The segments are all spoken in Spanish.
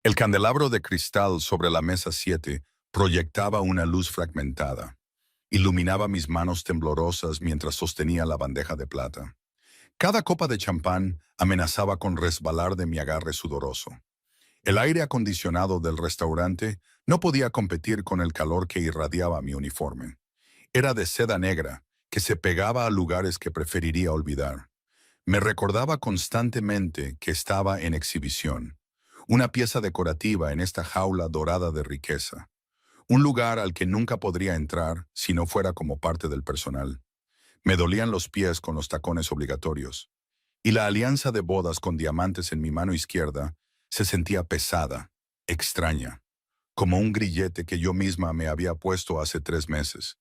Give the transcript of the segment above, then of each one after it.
El candelabro de cristal sobre la mesa 7 proyectaba una luz fragmentada. Iluminaba mis manos temblorosas mientras sostenía la bandeja de plata. Cada copa de champán amenazaba con resbalar de mi agarre sudoroso. El aire acondicionado del restaurante no podía competir con el calor que irradiaba mi uniforme. Era de seda negra, que se pegaba a lugares que preferiría olvidar. Me recordaba constantemente que estaba en exhibición, una pieza decorativa en esta jaula dorada de riqueza, un lugar al que nunca podría entrar si no fuera como parte del personal. Me dolían los pies con los tacones obligatorios, y la alianza de bodas con diamantes en mi mano izquierda se sentía pesada, extraña, como un grillete que yo misma me había puesto hace 3 meses.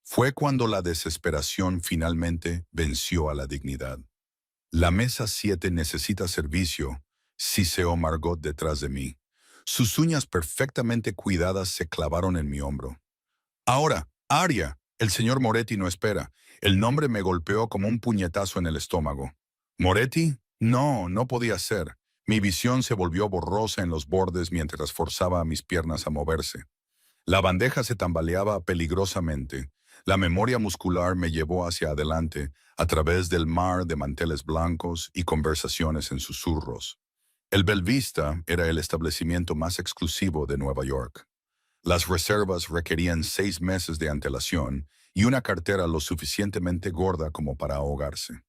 Fue cuando la desesperación finalmente venció a la dignidad. La mesa 7 necesita servicio, siseó Margot detrás de mí. Sus uñas perfectamente cuidadas se clavaron en mi hombro. Ahora, Aria, el señor Moretti no espera. El nombre me golpeó como un puñetazo en el estómago. ¿Moretti? No, no podía ser. Mi visión se volvió borrosa en los bordes mientras forzaba a mis piernas a moverse. La bandeja se tambaleaba peligrosamente. La memoria muscular me llevó hacia adelante a través del mar de manteles blancos y conversaciones en susurros. El Belvista era el establecimiento más exclusivo de Nueva York. Las reservas requerían 6 meses de antelación y una cartera lo suficientemente gorda como para ahogarse.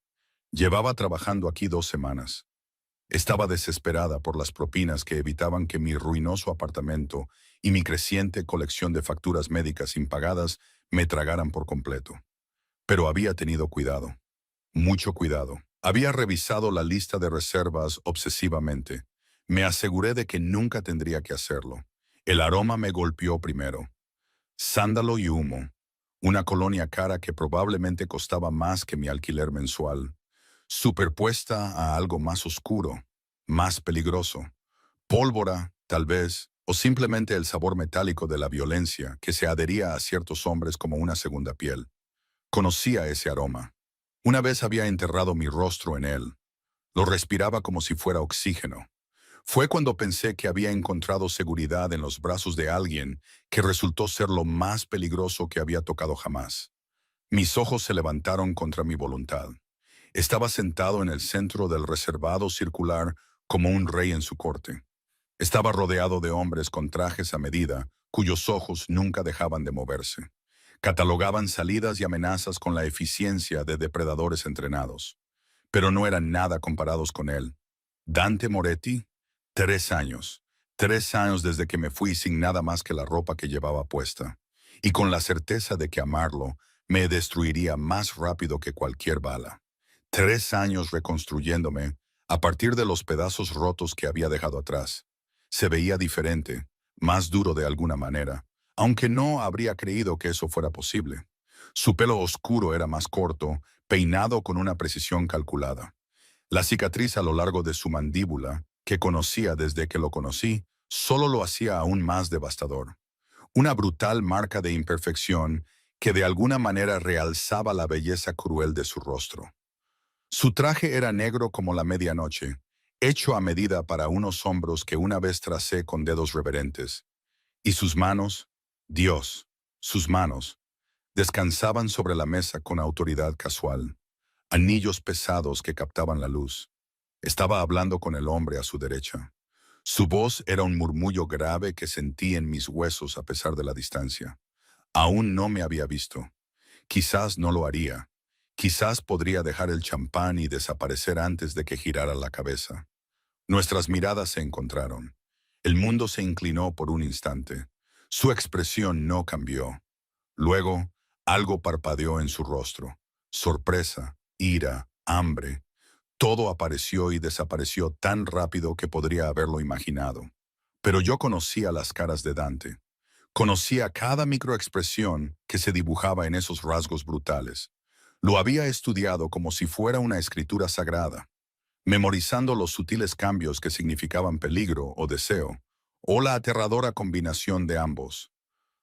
Llevaba trabajando aquí 2 semanas. Estaba desesperada por las propinas que evitaban que mi ruinoso apartamento y mi creciente colección de facturas médicas impagadas me tragaran por completo. Pero había tenido cuidado, mucho cuidado. Había revisado la lista de reservas obsesivamente. Me aseguré de que nunca tendría que hacerlo. El aroma me golpeó primero. Sándalo y humo. Una colonia cara que probablemente costaba más que mi alquiler mensual, superpuesta a algo más oscuro, más peligroso. Pólvora, tal vez, o simplemente el sabor metálico de la violencia que se adhería a ciertos hombres como una segunda piel. Conocía ese aroma. Una vez había enterrado mi rostro en él. Lo respiraba como si fuera oxígeno. Fue cuando pensé que había encontrado seguridad en los brazos de alguien que resultó ser lo más peligroso que había tocado jamás. Mis ojos se levantaron contra mi voluntad. Estaba sentado en el centro del reservado circular como un rey en su corte. Estaba rodeado de hombres con trajes a medida, cuyos ojos nunca dejaban de moverse. Catalogaban salidas y amenazas con la eficiencia de depredadores entrenados. Pero no eran nada comparados con él. Dante Moretti, 3 años. 3 años desde que me fui sin nada más que la ropa que llevaba puesta. Y con la certeza de que amarlo me destruiría más rápido que cualquier bala. 3 años reconstruyéndome a partir de los pedazos rotos que había dejado atrás. Se veía diferente, más duro de alguna manera, aunque no habría creído que eso fuera posible. Su pelo oscuro era más corto, peinado con una precisión calculada. La cicatriz a lo largo de su mandíbula, que conocía desde que lo conocí, solo lo hacía aún más devastador. Una brutal marca de imperfección que de alguna manera realzaba la belleza cruel de su rostro. Su traje era negro como la medianoche, hecho a medida para unos hombros que una vez tracé con dedos reverentes. Y sus manos, Dios, sus manos, descansaban sobre la mesa con autoridad casual, anillos pesados que captaban la luz. Estaba hablando con el hombre a su derecha. Su voz era un murmullo grave que sentí en mis huesos a pesar de la distancia. Aún no me había visto. Quizás no lo haría. Quizás podría dejar el champán y desaparecer antes de que girara la cabeza. Nuestras miradas se encontraron. El mundo se inclinó por un instante. Su expresión no cambió. Luego, algo parpadeó en su rostro. Sorpresa, ira, hambre. Todo apareció y desapareció tan rápido que podría haberlo imaginado. Pero yo conocía las caras de Dante. Conocía cada microexpresión que se dibujaba en esos rasgos brutales. Lo había estudiado como si fuera una escritura sagrada, memorizando los sutiles cambios que significaban peligro o deseo, o la aterradora combinación de ambos.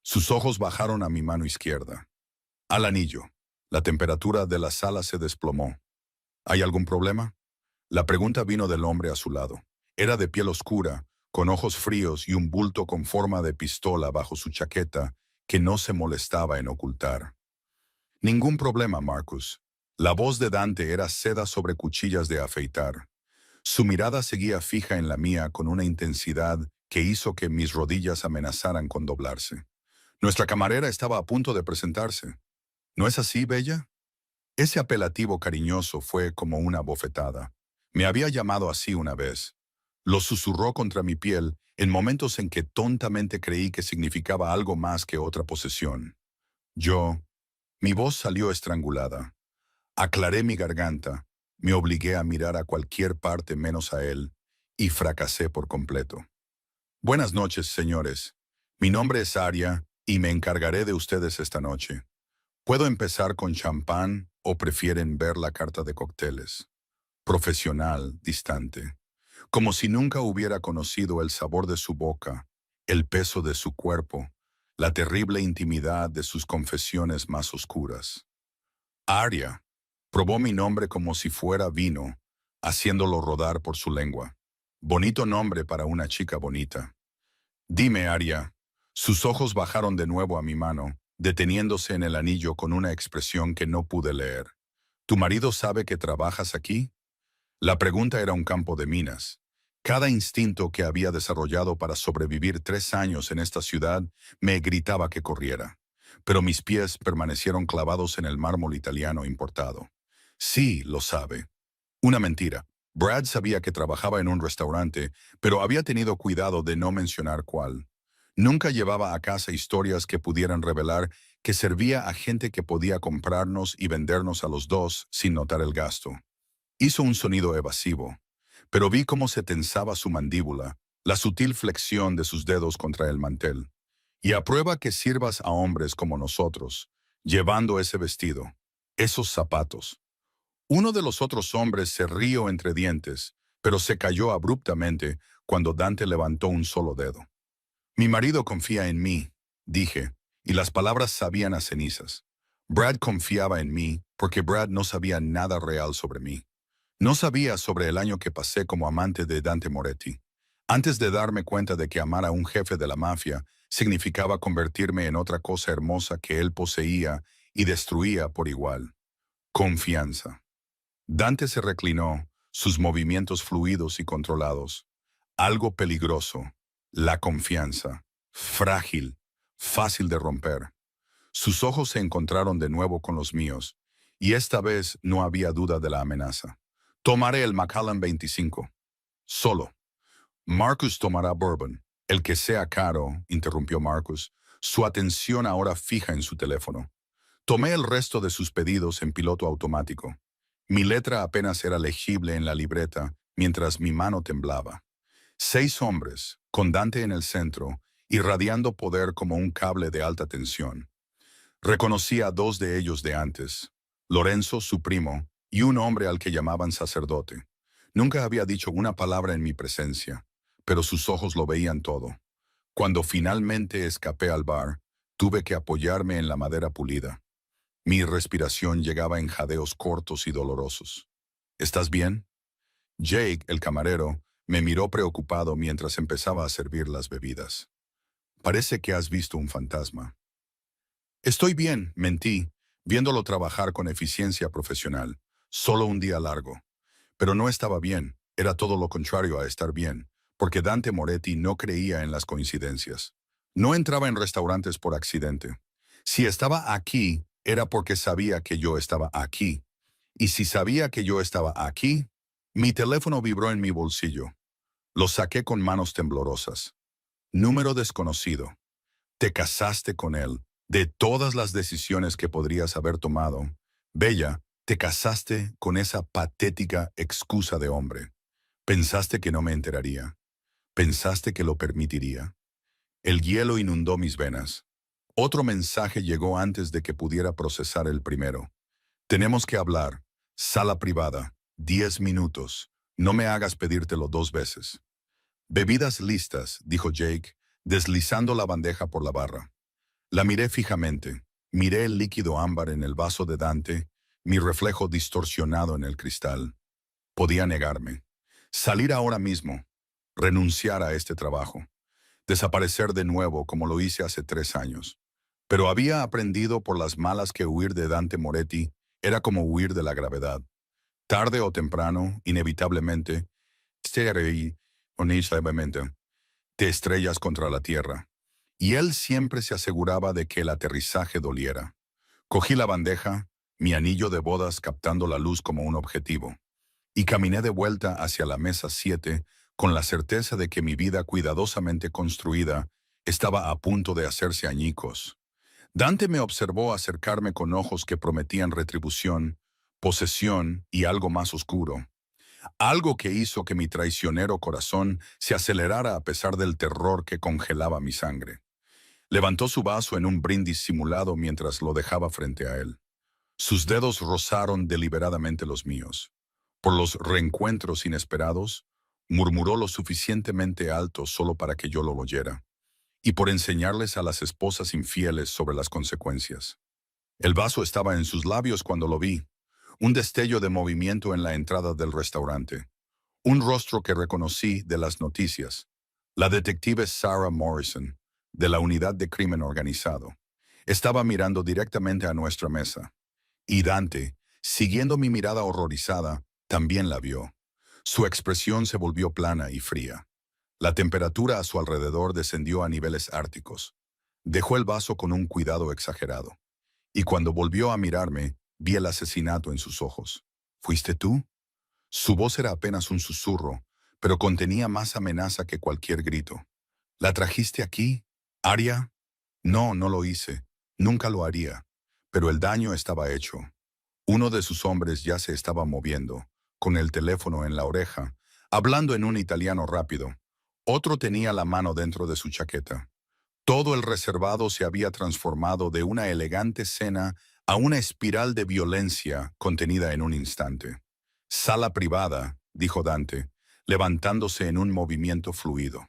Sus ojos bajaron a mi mano izquierda. Al anillo. La temperatura de la sala se desplomó. ¿Hay algún problema? La pregunta vino del hombre a su lado. Era de piel oscura, con ojos fríos y un bulto con forma de pistola bajo su chaqueta que no se molestaba en ocultar. Ningún problema, Marcus. La voz de Dante era seda sobre cuchillas de afeitar. Su mirada seguía fija en la mía con una intensidad que hizo que mis rodillas amenazaran con doblarse. Nuestra camarera estaba a punto de presentarse. ¿No es así, Bella? Ese apelativo cariñoso fue como una bofetada. Me había llamado así una vez. Lo susurró contra mi piel en momentos en que tontamente creí que significaba algo más que otra posesión. Mi voz salió estrangulada. Aclaré mi garganta, me obligué a mirar a cualquier parte menos a él, y fracasé por completo. Buenas noches, señores. Mi nombre es Aria, y me encargaré de ustedes esta noche. ¿Puedo empezar con champán o prefieren ver la carta de cócteles? Profesional, distante. Como si nunca hubiera conocido el sabor de su boca, el peso de su cuerpo, la terrible intimidad de sus confesiones más oscuras. Aria probó mi nombre como si fuera vino, haciéndolo rodar por su lengua. Bonito nombre para una chica bonita. Dime, Aria. Sus ojos bajaron de nuevo a mi mano, deteniéndose en el anillo con una expresión que no pude leer. ¿Tu marido sabe que trabajas aquí? La pregunta era un campo de minas. Cada instinto que había desarrollado para sobrevivir 3 años en esta ciudad me gritaba que corriera, pero mis pies permanecieron clavados en el mármol italiano importado. Sí, lo sabe. Una mentira. Brad sabía que trabajaba en un restaurante, pero había tenido cuidado de no mencionar cuál. Nunca llevaba a casa historias que pudieran revelar que servía a gente que podía comprarnos y vendernos a los dos sin notar el gasto. Hizo un sonido evasivo, pero vi cómo se tensaba su mandíbula, la sutil flexión de sus dedos contra el mantel. Y aprueba que sirvas a hombres como nosotros, llevando ese vestido, esos zapatos. Uno de los otros hombres se rió entre dientes, pero se cayó abruptamente cuando Dante levantó un solo dedo. Mi marido confía en mí, dije, y las palabras sabían a cenizas. Brad confiaba en mí porque Brad no sabía nada real sobre mí. No sabía sobre el año que pasé como amante de Dante Moretti. Antes de darme cuenta de que amar a un jefe de la mafia significaba convertirme en otra cosa hermosa que él poseía y destruía por igual. Confianza. Dante se reclinó, sus movimientos fluidos y controlados. Algo peligroso. La confianza. Frágil. Fácil de romper. Sus ojos se encontraron de nuevo con los míos, y esta vez no había duda de la amenaza. Tomaré el Macallan 25. Solo. Marcus tomará bourbon. El que sea caro, interrumpió Marcus, su atención ahora fija en su teléfono. Tomé el resto de sus pedidos en piloto automático. Mi letra apenas era legible en la libreta, mientras mi mano temblaba. 6 hombres, con Dante en el centro, irradiando poder como un cable de alta tensión. Reconocí a 2 de ellos de antes, Lorenzo, su primo, y un hombre al que llamaban sacerdote. Nunca había dicho una palabra en mi presencia, pero sus ojos lo veían todo. Cuando finalmente escapé al bar, tuve que apoyarme en la madera pulida. Mi respiración llegaba en jadeos cortos y dolorosos. ¿Estás bien? Jake, el camarero, me miró preocupado mientras empezaba a servir las bebidas. Parece que has visto un fantasma. Estoy bien, mentí, viéndolo trabajar con eficiencia profesional. Solo un día largo. Pero no estaba bien, era todo lo contrario a estar bien, porque Dante Moretti no creía en las coincidencias. No entraba en restaurantes por accidente. Si estaba aquí, era porque sabía que yo estaba aquí. Y si sabía que yo estaba aquí, mi teléfono vibró en mi bolsillo. Lo saqué con manos temblorosas. Número desconocido. Te casaste con él. De todas las decisiones que podrías haber tomado, Bella, te casaste con esa patética excusa de hombre. Pensaste que no me enteraría. Pensaste que lo permitiría. El hielo inundó mis venas. Otro mensaje llegó antes de que pudiera procesar el primero. Tenemos que hablar. Sala privada. 10 minutos. No me hagas pedírtelo 2 veces. Bebidas listas, dijo Jake, deslizando la bandeja por la barra. La miré fijamente. Miré el líquido ámbar en el vaso de Dante, mi reflejo distorsionado en el cristal. Podía negarme. Salir ahora mismo. renunciar a este trabajo, desaparecer de nuevo como lo hice hace 3 años. Pero había aprendido por las malas que huir de Dante Moretti era como huir de la gravedad. Tarde o temprano, inevitablemente, estaré honestamente, te estrellas contra la tierra. Y él siempre se aseguraba de que el aterrizaje doliera. Cogí la bandeja, mi anillo de bodas captando la luz como un objetivo, y caminé de vuelta hacia la mesa 7 con la certeza de que mi vida cuidadosamente construida estaba a punto de hacerse añicos. Dante me observó acercarme con ojos que prometían retribución, posesión y algo más oscuro. Algo que hizo que mi traicionero corazón se acelerara a pesar del terror que congelaba mi sangre. Levantó su vaso en un brindis simulado mientras lo dejaba frente a él. Sus dedos rozaron deliberadamente los míos. Por los reencuentros inesperados, murmuró lo suficientemente alto solo para que yo lo oyera, y por enseñarles a las esposas infieles sobre las consecuencias. El vaso estaba en sus labios cuando lo vi, un destello de movimiento en la entrada del restaurante. Un rostro que reconocí de las noticias. La detective Sarah Morrison, de la Unidad de Crimen Organizado. Estaba mirando directamente a nuestra mesa. Y Dante, siguiendo mi mirada horrorizada, también la vio. Su expresión se volvió plana y fría. La temperatura a su alrededor descendió a niveles árticos. Dejó el vaso con un cuidado exagerado. Y cuando volvió a mirarme, vi el asesinato en sus ojos. ¿Fuiste tú? Su voz era apenas un susurro, pero contenía más amenaza que cualquier grito. ¿La trajiste aquí, Aria? No, no lo hice. Nunca lo haría. Pero el daño estaba hecho. Uno de sus hombres ya se estaba moviendo, con el teléfono en la oreja, hablando en un italiano rápido. Otro tenía la mano dentro de su chaqueta. Todo el reservado se había transformado de una elegante cena a una espiral de violencia contenida en un instante. Sala privada, dijo Dante, levantándose en un movimiento fluido.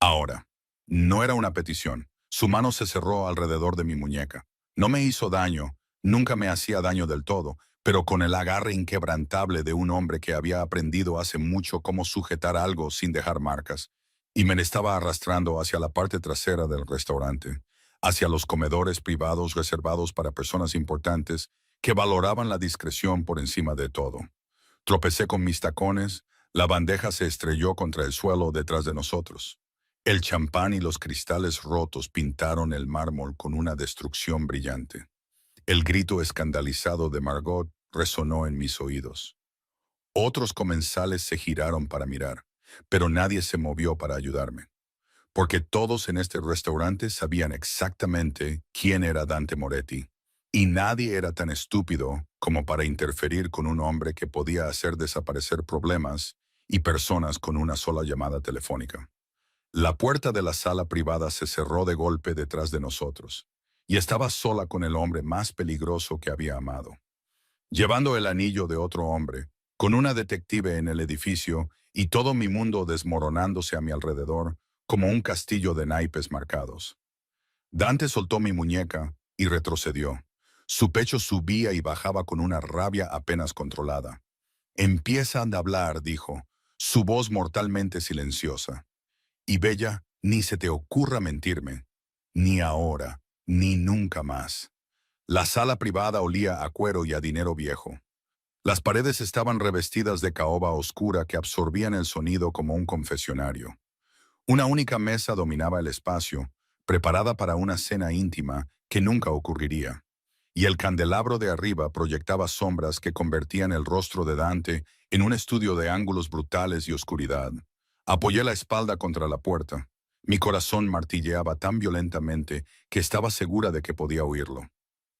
Ahora, no era una petición. Su mano se cerró alrededor de mi muñeca. No me hizo daño, nunca me hacía daño del todo, pero con el agarre inquebrantable de un hombre que había aprendido hace mucho cómo sujetar algo sin dejar marcas, y me estaba arrastrando hacia la parte trasera del restaurante, hacia los comedores privados reservados para personas importantes que valoraban la discreción por encima de todo. Tropecé con mis tacones, la bandeja se estrelló contra el suelo detrás de nosotros. El champán y los cristales rotos pintaron el mármol con una destrucción brillante. El grito escandalizado de Margot resonó en mis oídos. Otros comensales se giraron para mirar, pero nadie se movió para ayudarme, porque todos en este restaurante sabían exactamente quién era Dante Moretti, y nadie era tan estúpido como para interferir con un hombre que podía hacer desaparecer problemas y personas con una sola llamada telefónica. La puerta de la sala privada se cerró de golpe detrás de nosotros, y estaba sola con el hombre más peligroso que había amado. Llevando el anillo de otro hombre, con una detective en el edificio y todo mi mundo desmoronándose a mi alrededor como un castillo de naipes marcados. Dante soltó mi muñeca y retrocedió. Su pecho subía y bajaba con una rabia apenas controlada. «Empiezan a hablar», dijo, su voz mortalmente silenciosa. «Y Bella, ni se te ocurra mentirme. Ni ahora, ni nunca más». La sala privada olía a cuero y a dinero viejo. Las paredes estaban revestidas de caoba oscura que absorbían el sonido como un confesionario. Una única mesa dominaba el espacio, preparada para una cena íntima que nunca ocurriría. Y el candelabro de arriba proyectaba sombras que convertían el rostro de Dante en un estudio de ángulos brutales y oscuridad. Apoyé la espalda contra la puerta. Mi corazón martilleaba tan violentamente que estaba segura de que podía oírlo.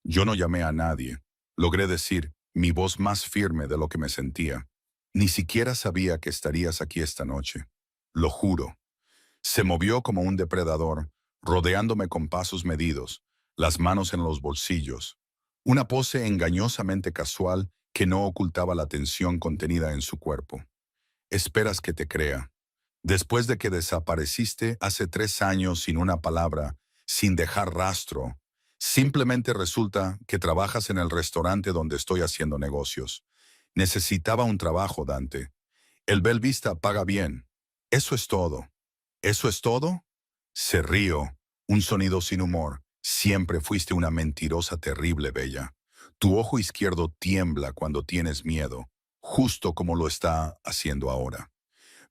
Yo no llamé a nadie. Logré decir, mi voz más firme de lo que me sentía. Ni siquiera sabía que estarías aquí esta noche. Lo juro. Se movió como un depredador, rodeándome con pasos medidos, las manos en los bolsillos. Una pose engañosamente casual que no ocultaba la tensión contenida en su cuerpo. «Esperas que te crea. Después de que desapareciste hace 3 años sin una palabra, sin dejar rastro, simplemente resulta que trabajas en el restaurante donde estoy haciendo negocios. Necesitaba un trabajo, Dante. El Belvista paga bien. Eso es todo. ¿Eso es todo? Se rió, un sonido sin humor. Siempre fuiste una mentirosa terrible, Bella. Tu ojo izquierdo tiembla cuando tienes miedo, justo como lo está haciendo ahora.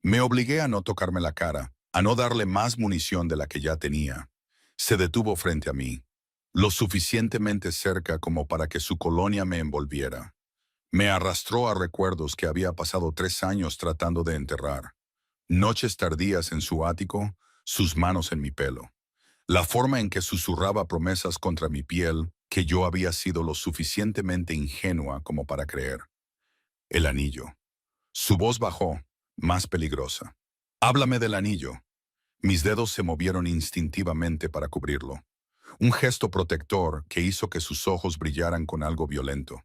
Me obligué a no tocarme la cara, a no darle más munición de la que ya tenía. Se detuvo frente a mí, lo suficientemente cerca como para que su colonia me envolviera. Me arrastró a recuerdos que había pasado 3 años tratando de enterrar. Noches tardías en su ático, sus manos en mi pelo. La forma en que susurraba promesas contra mi piel que yo había sido lo suficientemente ingenua como para creer. El anillo. Su voz bajó, más peligrosa. Háblame del anillo. Mis dedos se movieron instintivamente para cubrirlo. Un gesto protector que hizo que sus ojos brillaran con algo violento.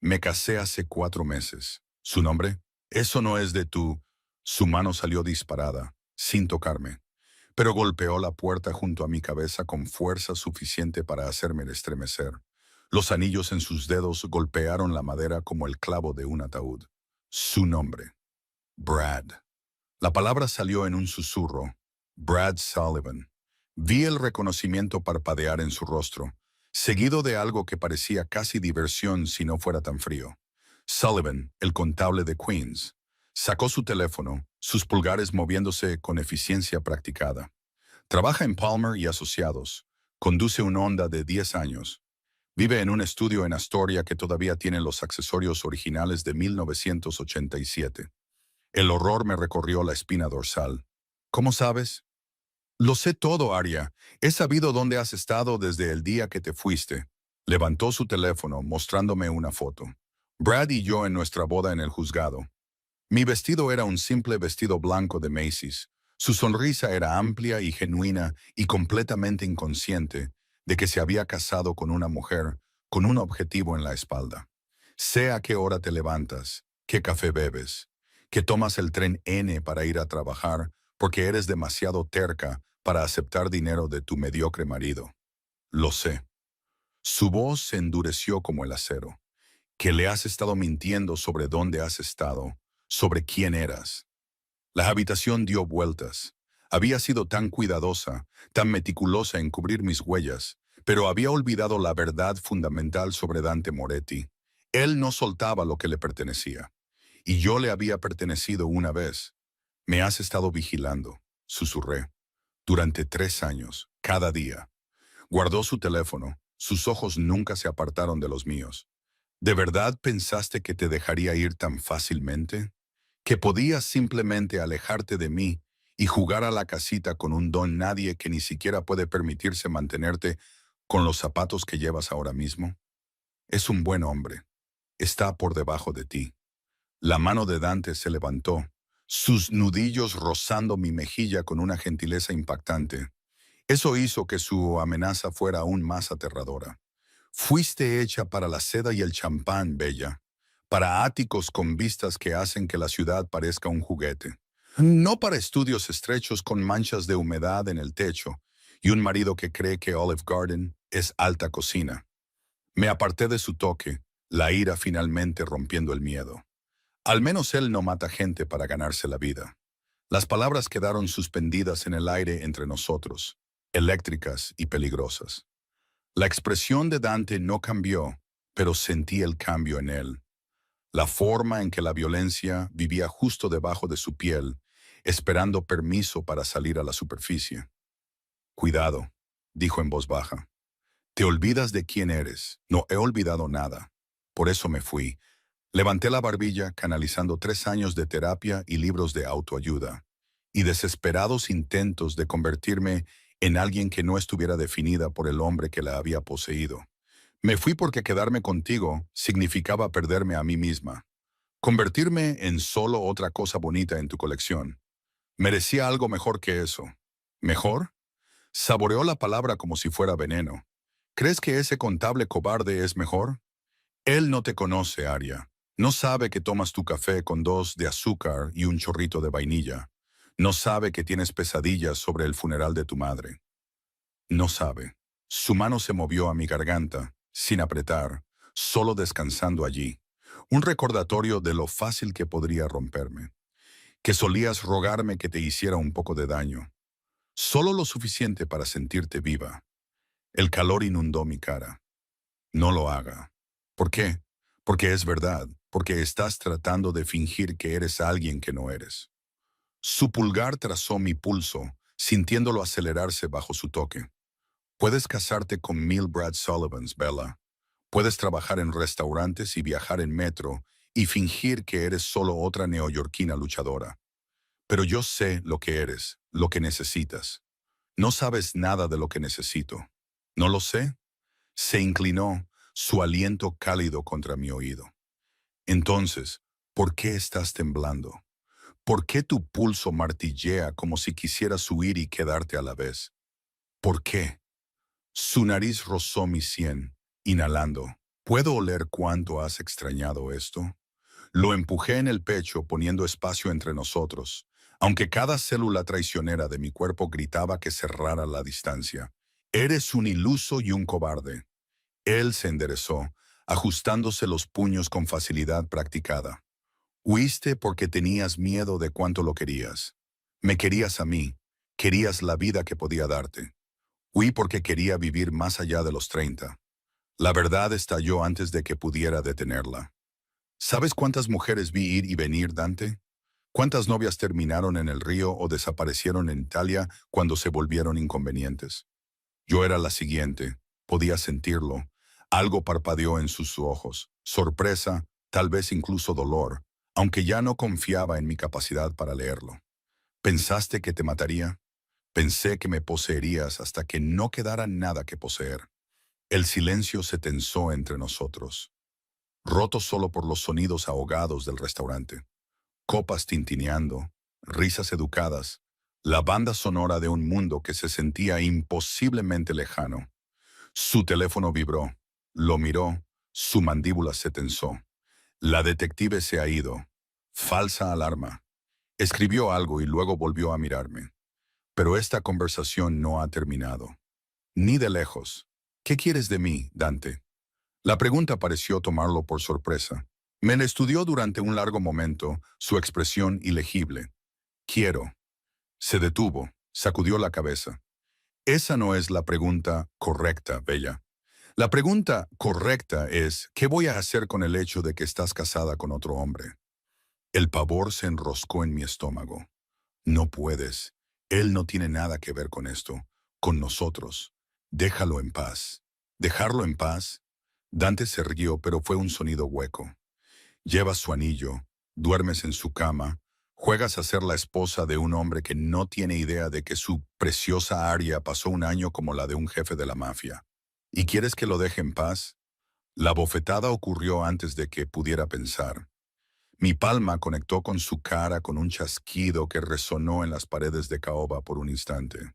Me casé hace 4 meses. ¿Su nombre? Eso no es de tú. Su mano salió disparada, sin tocarme, pero golpeó la puerta junto a mi cabeza con fuerza suficiente para hacerme estremecer. Los anillos en sus dedos golpearon la madera como el clavo de un ataúd. Su nombre. Brad. La palabra salió en un susurro. Brad Sullivan. Vi el reconocimiento parpadear en su rostro, seguido de algo que parecía casi diversión si no fuera tan frío. Sullivan, el contable de Queens, sacó su teléfono, sus pulgares moviéndose con eficiencia practicada. Trabaja en Palmer y Asociados. Conduce un Honda de 10 años. Vive en un estudio en Astoria que todavía tiene los accesorios originales de 1987. El horror me recorrió la espina dorsal. ¿Cómo sabes? Lo sé todo, Aria. He sabido dónde has estado desde el día que te fuiste. Levantó su teléfono, mostrándome una foto. Brad y yo en nuestra boda en el juzgado. Mi vestido era un simple vestido blanco de Macy's. Su sonrisa era amplia y genuina y completamente inconsciente de que se había casado con una mujer con un objetivo en la espalda. Sé a qué hora te levantas, qué café bebes, que tomas el tren N para ir a trabajar porque eres demasiado terca para aceptar dinero de tu mediocre marido. Lo sé. Su voz se endureció como el acero. Que le has estado mintiendo sobre dónde has estado, sobre quién eras. La habitación dio vueltas. Había sido tan cuidadosa, tan meticulosa en cubrir mis huellas, pero había olvidado la verdad fundamental sobre Dante Moretti. Él no soltaba lo que le pertenecía. Y yo le había pertenecido una vez. Me has estado vigilando, susurré. Durante 3 años, cada día. Guardó su teléfono. Sus ojos nunca se apartaron de los míos. ¿De verdad pensaste que te dejaría ir tan fácilmente? ¿Que podías simplemente alejarte de mí y jugar a la casita con un don nadie que ni siquiera puede permitirse mantenerte con los zapatos que llevas ahora mismo? Es un buen hombre. Está por debajo de ti. La mano de Dante se levantó, sus nudillos rozando mi mejilla con una gentileza impactante. Eso hizo que su amenaza fuera aún más aterradora. Fuiste hecha para la seda y el champán, Bella, para áticos con vistas que hacen que la ciudad parezca un juguete. No para estudios estrechos con manchas de humedad en el techo y un marido que cree que Olive Garden es alta cocina. Me aparté de su toque, la ira finalmente rompiendo el miedo. Al menos él no mata gente para ganarse la vida. Las palabras quedaron suspendidas en el aire entre nosotros, eléctricas y peligrosas. La expresión de Dante no cambió, pero sentí el cambio en él. La forma en que la violencia vivía justo debajo de su piel, esperando permiso para salir a la superficie. Cuidado, dijo en voz baja. Te olvidas de quién eres. No he olvidado nada. Por eso me fui. Levanté la barbilla, canalizando 3 años de terapia y libros de autoayuda, y desesperados intentos de convertirme en alguien que no estuviera definida por el hombre que la había poseído. Me fui porque quedarme contigo significaba perderme a mí misma, convertirme en solo otra cosa bonita en tu colección. Merecía algo mejor que eso. ¿Mejor? Saboreó la palabra como si fuera veneno. ¿Crees que ese contable cobarde es mejor? Él no te conoce, Aria. No sabe que tomas tu café con 2 de azúcar y un chorrito de vainilla. No sabe que tienes pesadillas sobre el funeral de tu madre. No sabe. Su mano se movió a mi garganta, sin apretar, solo descansando allí. Un recordatorio de lo fácil que podría romperme. que solías rogarme que te hiciera un poco de daño, solo lo suficiente para sentirte viva. El calor inundó mi cara. No lo haga. ¿Por qué? Porque es verdad, porque estás tratando de fingir que eres alguien que no eres. Su pulgar trazó mi pulso, sintiéndolo acelerarse bajo su toque. Puedes casarte con 1000 Brad Sullivans, Bella. Puedes trabajar en restaurantes y viajar en metro y fingir que eres solo otra neoyorquina luchadora. Pero yo sé lo que eres, lo que necesitas. No sabes nada de lo que necesito. ¿No lo sé? Se inclinó, su aliento cálido contra mi oído. Entonces, ¿por qué estás temblando? ¿Por qué tu pulso martillea como si quisieras huir y quedarte a la vez? ¿Por qué? Su nariz rozó mi sien, inhalando. ¿Puedo oler cuánto has extrañado esto? Lo empujé en el pecho poniendo espacio entre nosotros, aunque cada célula traicionera de mi cuerpo gritaba que cerrara la distancia. Eres un iluso y un cobarde. Él se enderezó, ajustándose los puños con facilidad practicada. Huiste porque tenías miedo de cuánto lo querías. Me querías a mí, querías la vida que podía darte. Huí porque quería vivir más allá de los 30. La verdad estalló antes de que pudiera detenerla. ¿Sabes cuántas mujeres vi ir y venir, Dante? ¿Cuántas novias terminaron en el río o desaparecieron en Italia cuando se volvieron inconvenientes? Yo era la siguiente, podía sentirlo. Algo parpadeó en sus ojos, sorpresa, tal vez incluso dolor, aunque ya no confiaba en mi capacidad para leerlo. ¿Pensaste que te mataría? Pensé que me poseerías hasta que no quedara nada que poseer. El silencio se tensó entre nosotros, roto solo por los sonidos ahogados del restaurante. Copas tintineando, risas educadas, la banda sonora de un mundo que se sentía imposiblemente lejano. Su teléfono vibró, lo miró, su mandíbula se tensó. La detective se ha ido. Falsa alarma. Escribió algo y luego volvió a mirarme. Pero esta conversación no ha terminado. Ni de lejos. ¿Qué quieres de mí, Dante? La pregunta pareció tomarlo por sorpresa. Me la estudió durante un largo momento, su expresión ilegible. Quiero. Se detuvo, sacudió la cabeza. Esa no es la pregunta correcta, Bella. La pregunta correcta es, ¿qué voy a hacer con el hecho de que estás casada con otro hombre? El pavor se enroscó en mi estómago. No puedes. Él no tiene nada que ver con esto, con nosotros. Déjalo en paz. ¿Dejarlo en paz? Dante se rió, pero fue un sonido hueco. Llevas su anillo, duermes en su cama, juegas a ser la esposa de un hombre que no tiene idea de que su preciosa Aria pasó un año como la de un jefe de la mafia. ¿Y quieres que lo deje en paz? La bofetada ocurrió antes de que pudiera pensar. Mi palma conectó con su cara con un chasquido que resonó en las paredes de caoba por un instante.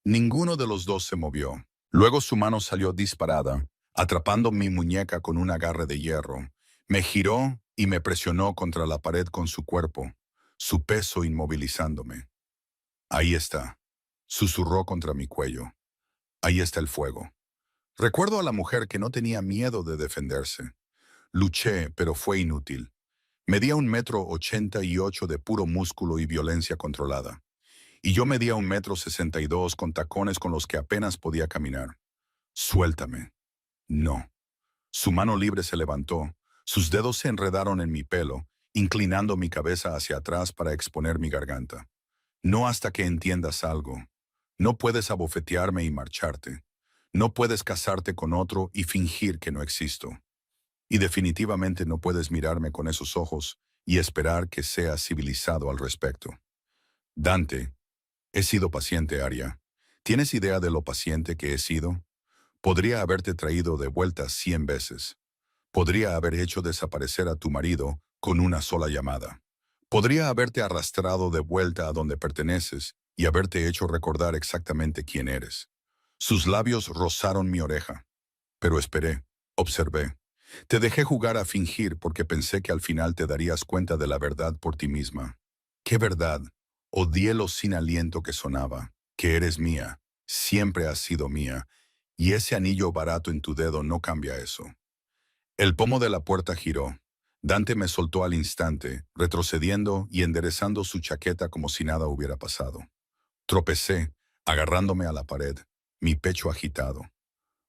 Ninguno de los dos se movió. Luego su mano salió disparada, atrapando mi muñeca con un agarre de hierro. Me giró y me presionó contra la pared con su cuerpo, su peso inmovilizándome. Ahí está, susurró contra mi cuello. Ahí está el fuego. Recuerdo a la mujer que no tenía miedo de defenderse. Luché, pero fue inútil. Medía 1,88 m de puro músculo y violencia controlada. Y yo medía 1,62 m con tacones con los que apenas podía caminar. Suéltame. No. Su mano libre se levantó, sus dedos se enredaron en mi pelo, inclinando mi cabeza hacia atrás para exponer mi garganta. No hasta que entiendas algo. No puedes abofetearme y marcharte. No puedes casarte con otro y fingir que no existo. Y definitivamente no puedes mirarme con esos ojos y esperar que sea civilizado al respecto. Dante, he sido paciente, Aria. ¿Tienes idea de lo paciente que he sido? Podría haberte traído de vuelta 100 veces. Podría haber hecho desaparecer a tu marido con una sola llamada. Podría haberte arrastrado de vuelta a donde perteneces y haberte hecho recordar exactamente quién eres. Sus labios rozaron mi oreja. Pero esperé, observé. Te dejé jugar a fingir porque pensé que al final te darías cuenta de la verdad por ti misma. ¿Qué verdad? Odié lo sin aliento que sonaba. Que eres mía, siempre has sido mía, y ese anillo barato en tu dedo no cambia eso. El pomo de la puerta giró. Dante me soltó al instante, retrocediendo y enderezando su chaqueta como si nada hubiera pasado. Tropecé, agarrándome a la pared, mi pecho agitado.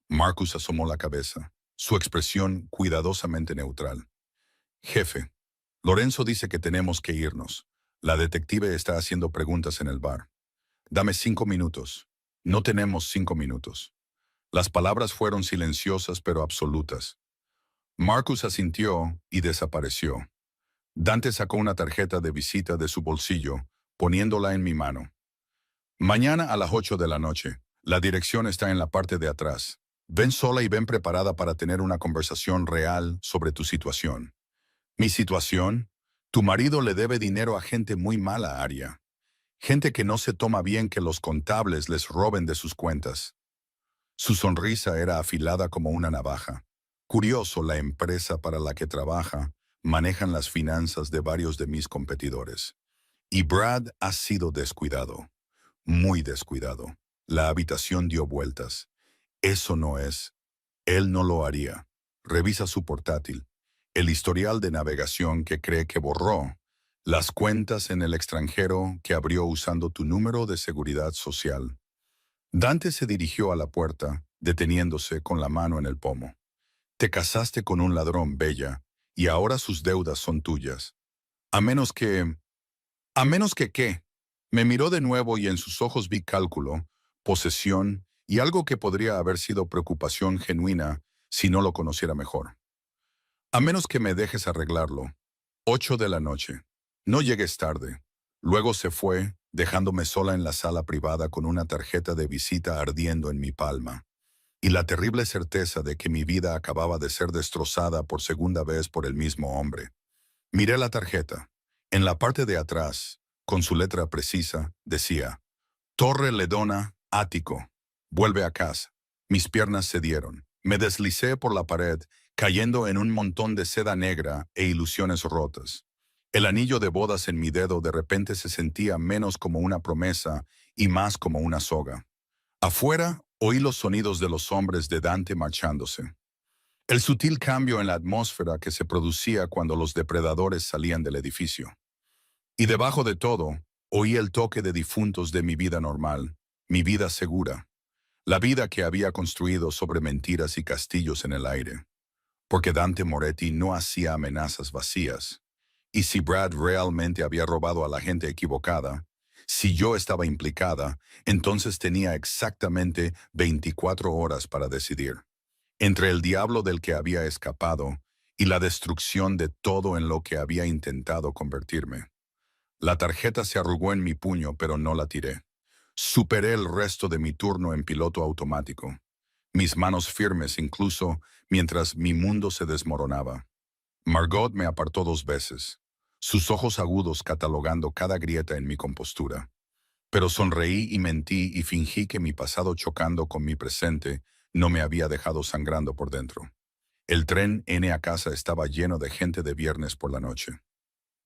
Marcus asomó la cabeza, su expresión cuidadosamente neutral. Jefe, Lorenzo dice que tenemos que irnos. La detective está haciendo preguntas en el bar. Dame 5 minutos. No tenemos 5 minutos. Las palabras fueron silenciosas pero absolutas. Marcus asintió y desapareció. Dante sacó una tarjeta de visita de su bolsillo, poniéndola en mi mano. Mañana a las 8 de la noche. La dirección está en la parte de atrás. Ven sola y ven preparada para tener una conversación real sobre tu situación. ¿Mi situación? Tu marido le debe dinero a gente muy mala, Aria. Gente que no se toma bien que los contables les roben de sus cuentas. Su sonrisa era afilada como una navaja. Curioso, la empresa para la que trabaja manejan las finanzas de varios de mis competidores. Y Brad ha sido descuidado, muy descuidado. La habitación dio vueltas. Eso no es. Él no lo haría. Revisa su portátil. El historial de navegación que cree que borró. Las cuentas en el extranjero que abrió usando tu número de seguridad social. Dante se dirigió a la puerta, deteniéndose con la mano en el pomo. Te casaste con un ladrón, Bella, y ahora sus deudas son tuyas. A menos que... ¿A menos que qué? Me miró de nuevo y en sus ojos vi cálculo, posesión y algo que podría haber sido preocupación genuina si no lo conociera mejor. A menos que me dejes arreglarlo. 8 de la noche. No llegues tarde. Luego se fue, dejándome sola en la sala privada con una tarjeta de visita ardiendo en mi palma. Y la terrible certeza de que mi vida acababa de ser destrozada por segunda vez por el mismo hombre. Miré la tarjeta. En la parte de atrás, con su letra precisa, decía, Torre Ledona, ático. Vuelve a casa. Mis piernas cedieron. Me deslicé por la pared, cayendo en un montón de seda negra e ilusiones rotas. El anillo de bodas en mi dedo de repente se sentía menos como una promesa y más como una soga. Afuera, oí los sonidos de los hombres de Dante marchándose. El sutil cambio en la atmósfera que se producía cuando los depredadores salían del edificio. Y debajo de todo, oí el toque de difuntos de mi vida normal, mi vida segura, la vida que había construido sobre mentiras y castillos en el aire. Porque Dante Moretti no hacía amenazas vacías. Y si Brad realmente había robado a la gente equivocada, si yo estaba implicada, entonces tenía exactamente 24 horas para decidir. Entre el diablo del que había escapado y la destrucción de todo en lo que había intentado convertirme. La tarjeta se arrugó en mi puño, pero no la tiré. Superé el resto de mi turno en piloto automático, mis manos firmes incluso mientras mi mundo se desmoronaba. Margot me apartó 2 veces, sus ojos agudos catalogando cada grieta en mi compostura. Pero sonreí y mentí y fingí que mi pasado chocando con mi presente no me había dejado sangrando por dentro. El tren N a casa estaba lleno de gente de viernes por la noche.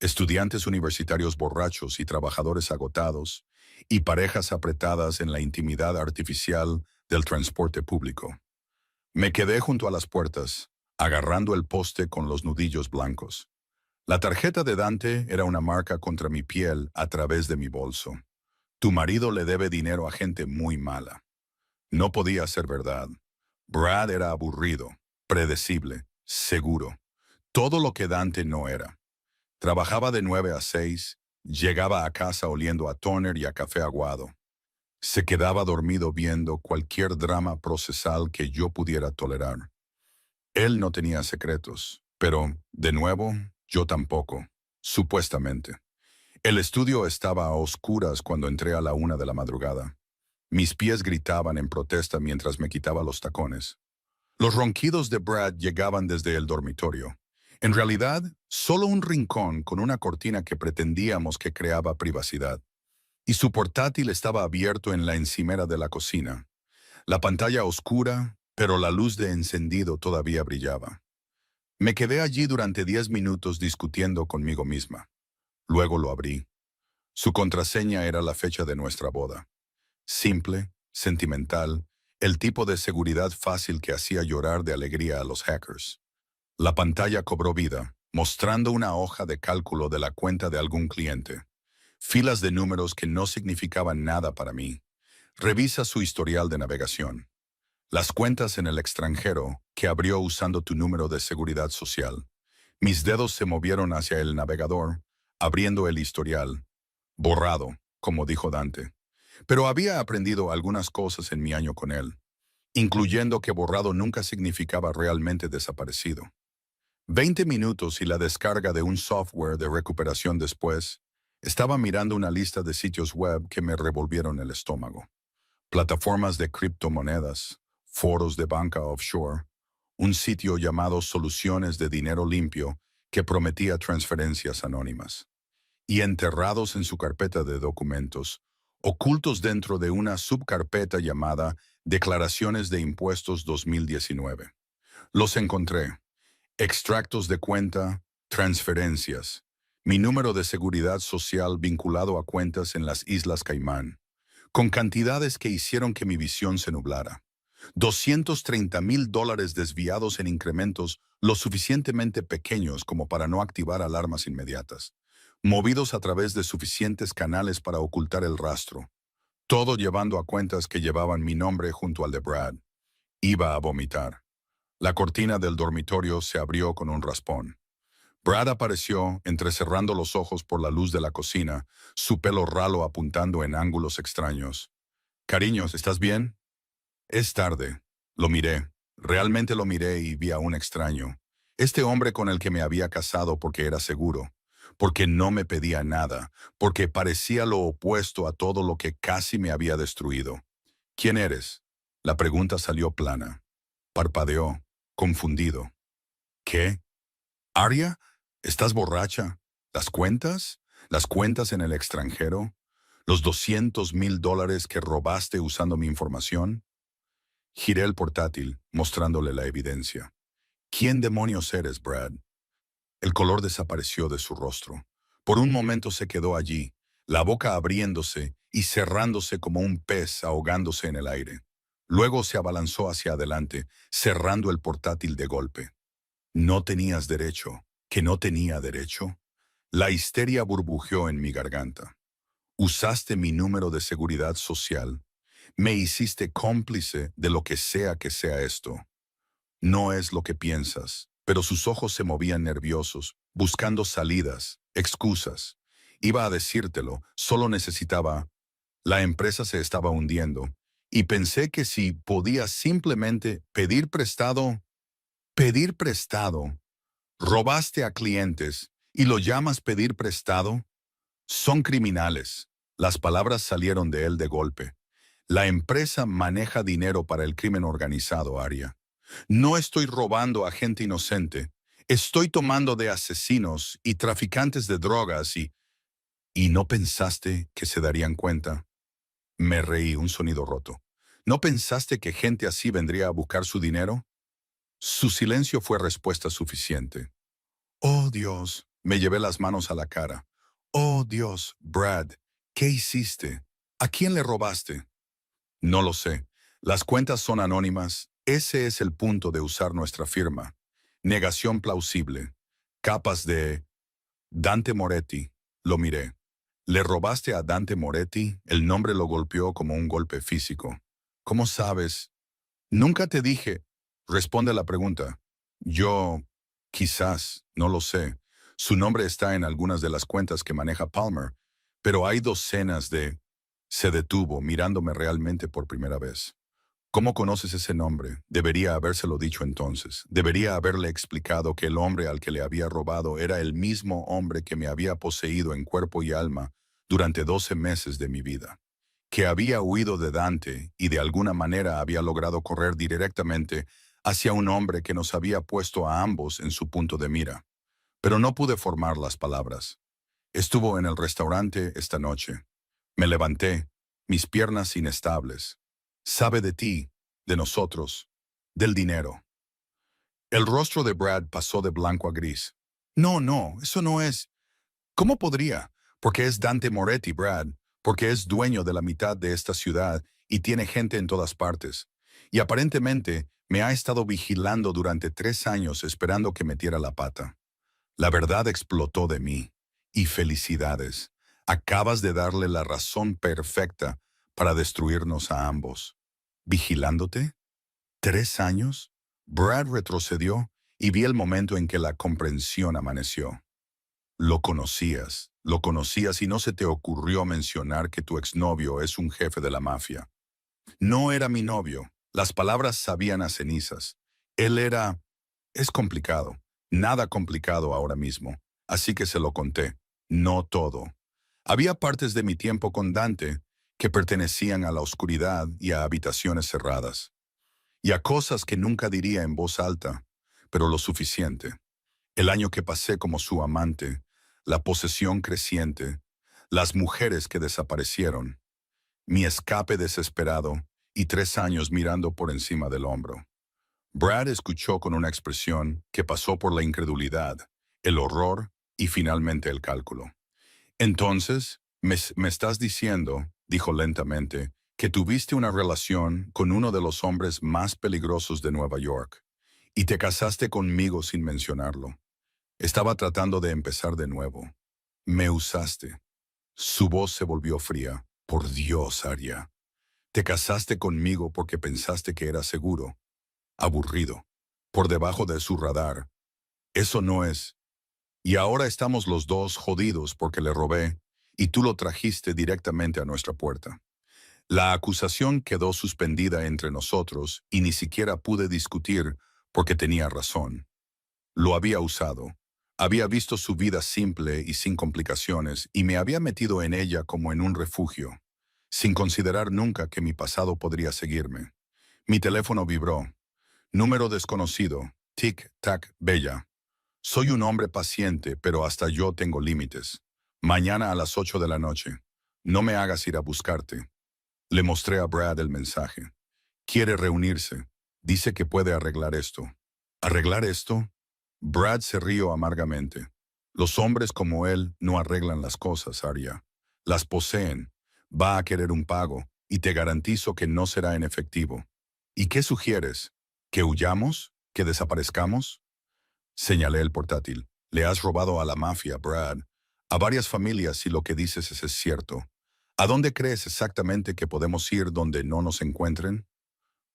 Estudiantes universitarios borrachos y trabajadores agotados, y parejas apretadas en la intimidad artificial del transporte público. Me quedé junto a las puertas, agarrando el poste con los nudillos blancos. La tarjeta de Dante era una marca contra mi piel a través de mi bolso. Tu marido le debe dinero a gente muy mala. No podía ser verdad. Brad era aburrido, predecible, seguro. Todo lo que Dante no era. Trabajaba de 9 a 6, llegaba a casa oliendo a toner y a café aguado. Se quedaba dormido viendo cualquier drama procesal que yo pudiera tolerar. Él no tenía secretos, pero, de nuevo, yo tampoco, supuestamente. El estudio estaba a oscuras cuando entré a la 1 de la madrugada. Mis pies gritaban en protesta mientras me quitaba los tacones. Los ronquidos de Brad llegaban desde el dormitorio. En realidad, solo un rincón con una cortina que pretendíamos que creaba privacidad. Y su portátil estaba abierto en la encimera de la cocina. La pantalla oscura, pero la luz de encendido todavía brillaba. Me quedé allí durante 10 minutos discutiendo conmigo misma. Luego lo abrí. Su contraseña era la fecha de nuestra boda. Simple, sentimental, el tipo de seguridad fácil que hacía llorar de alegría a los hackers. La pantalla cobró vida, mostrando una hoja de cálculo de la cuenta de algún cliente. Filas de números que no significaban nada para mí. Revisa su historial de navegación. Las cuentas en el extranjero que abrió usando tu número de seguridad social. Mis dedos se movieron hacia el navegador, abriendo el historial. Borrado, como dijo Dante. Pero había aprendido algunas cosas en mi año con él, incluyendo que borrado nunca significaba realmente desaparecido. 20 minutos y la descarga de un software de recuperación después, estaba mirando una lista de sitios web que me revolvieron el estómago. Plataformas de criptomonedas, foros de banca offshore, un sitio llamado Soluciones de Dinero Limpio que prometía transferencias anónimas. Y enterrados en su carpeta de documentos, ocultos dentro de una subcarpeta llamada Declaraciones de Impuestos 2019. Los encontré. Extractos de cuenta, transferencias. Mi número de seguridad social vinculado a cuentas en las Islas Caimán, con cantidades que hicieron que mi visión se nublara. $230,000 desviados en incrementos lo suficientemente pequeños como para no activar alarmas inmediatas, movidos a través de suficientes canales para ocultar el rastro, todo llevando a cuentas que llevaban mi nombre junto al de Brad. Iba a vomitar. La cortina del dormitorio se abrió con un raspón. Brad apareció, entrecerrando los ojos por la luz de la cocina, su pelo ralo apuntando en ángulos extraños. «Cariños, ¿estás bien?» Es tarde. Lo miré. Realmente lo miré y vi a un extraño. Este hombre con el que me había casado porque era seguro, porque no me pedía nada, porque parecía lo opuesto a todo lo que casi me había destruido. «¿Quién eres?» La pregunta salió plana. Parpadeó, confundido. «¿Qué? ¿Aria? ¿Estás borracha? ¿Las cuentas? ¿Las cuentas en el extranjero? ¿Los $200,000 que robaste usando mi información?» Giré el portátil, mostrándole la evidencia. «¿Quién demonios eres, Brad?» El color desapareció de su rostro. Por un momento se quedó allí, la boca abriéndose y cerrándose como un pez ahogándose en el aire. Luego se abalanzó hacia adelante, cerrando el portátil de golpe. «No tenías derecho. ¿Que no tenía derecho?» La histeria burbujeó en mi garganta. «Usaste mi número de seguridad social. Me hiciste cómplice de lo que sea esto. No es lo que piensas», pero sus ojos se movían nerviosos, buscando salidas, excusas. Iba a decírtelo, solo necesitaba. La empresa se estaba hundiendo, y pensé que si podía simplemente pedir prestado. Pedir prestado. Robaste a clientes, ¿y lo llamas pedir prestado? Son criminales. Las palabras salieron de él de golpe. La empresa maneja dinero para el crimen organizado, Aria. No estoy robando a gente inocente. Estoy tomando de asesinos y traficantes de drogas y... ¿Y no pensaste que se darían cuenta? Me reí, un sonido roto. ¿No pensaste que gente así vendría a buscar su dinero? Su silencio fue respuesta suficiente. «Oh, Dios», me llevé las manos a la cara. «Oh, Dios, Brad, ¿qué hiciste? ¿A quién le robaste?» «No lo sé. Las cuentas son anónimas. Ese es el punto de usar nuestra firma. Negación plausible. Capas de... Dante Moretti». Lo miré. «¿Le robaste a Dante Moretti?» El nombre lo golpeó como un golpe físico. «¿Cómo sabes?» «Nunca te dije». Responde la pregunta. «Yo... quizás, no lo sé. Su nombre está en algunas de las cuentas que maneja Palmer, pero hay docenas de...» Se detuvo, mirándome realmente por primera vez. «¿Cómo conoces ese nombre?» Debería habérselo dicho entonces. Debería haberle explicado que el hombre al que le había robado era el mismo hombre que me había poseído en cuerpo y alma durante 12 meses de mi vida. Que había huido de Dante y de alguna manera había logrado correr directamente hacia un hombre que nos había puesto a ambos en su punto de mira. Pero no pude formar las palabras. «Estuvo en el restaurante esta noche. Me levanté, mis piernas inestables. Sabe de ti, de nosotros, del dinero». El rostro de Brad pasó de blanco a gris. «No, no, eso no es. ¿Cómo podría? Porque es Dante Moretti, Brad. Porque es dueño de la mitad de esta ciudad y tiene gente en todas partes. Y aparentemente me ha estado vigilando durante 3 años esperando que metiera la pata». La verdad explotó de mí. Y felicidades. Acabas de darle la razón perfecta para destruirnos a ambos. ¿Vigilándote? ¿3 años? Brad retrocedió y vi el momento en que la comprensión amaneció. Lo conocías y no se te ocurrió mencionar que tu exnovio es un jefe de la mafia. No era mi novio. Las palabras sabían a cenizas. Él era... Es complicado. Nada complicado ahora mismo. Así que se lo conté. No todo. Había partes de mi tiempo con Dante que pertenecían a la oscuridad y a habitaciones cerradas. Y a cosas que nunca diría en voz alta, pero lo suficiente. El año que pasé como su amante, la posesión creciente, las mujeres que desaparecieron, mi escape desesperado y 3 años mirando por encima del hombro. Brad escuchó con una expresión que pasó por la incredulidad, el horror y finalmente el cálculo. Entonces, me estás diciendo, dijo lentamente, que tuviste una relación con uno de los hombres más peligrosos de Nueva York y te casaste conmigo sin mencionarlo. Estaba tratando de empezar de nuevo. Me usaste. Su voz se volvió fría. Por Dios, Arya. Te casaste conmigo porque pensaste que era seguro. Aburrido. Por debajo de su radar. Eso no es. Y ahora estamos los dos jodidos porque le robé y tú lo trajiste directamente a nuestra puerta. La acusación quedó suspendida entre nosotros y ni siquiera pude discutir porque tenía razón. Lo había usado. Había visto su vida simple y sin complicaciones y me había metido en ella como en un refugio, sin considerar nunca que mi pasado podría seguirme. Mi teléfono vibró. Número desconocido. Tic-tac, bella. Soy un hombre paciente, pero hasta yo tengo límites. Mañana a las 8 de la noche. No me hagas ir a buscarte. Le mostré a Brad el mensaje. Quiere reunirse. Dice que puede arreglar esto. ¿Arreglar esto? Brad se rió amargamente. Los hombres como él no arreglan las cosas, Arya. Las poseen. Va a querer un pago, y te garantizo que no será en efectivo. ¿Y qué sugieres? ¿Que huyamos? ¿Que desaparezcamos? Señalé el portátil. Le has robado a la mafia, Brad. A varias familias si lo que dices es cierto. ¿A dónde crees exactamente que podemos ir donde no nos encuentren?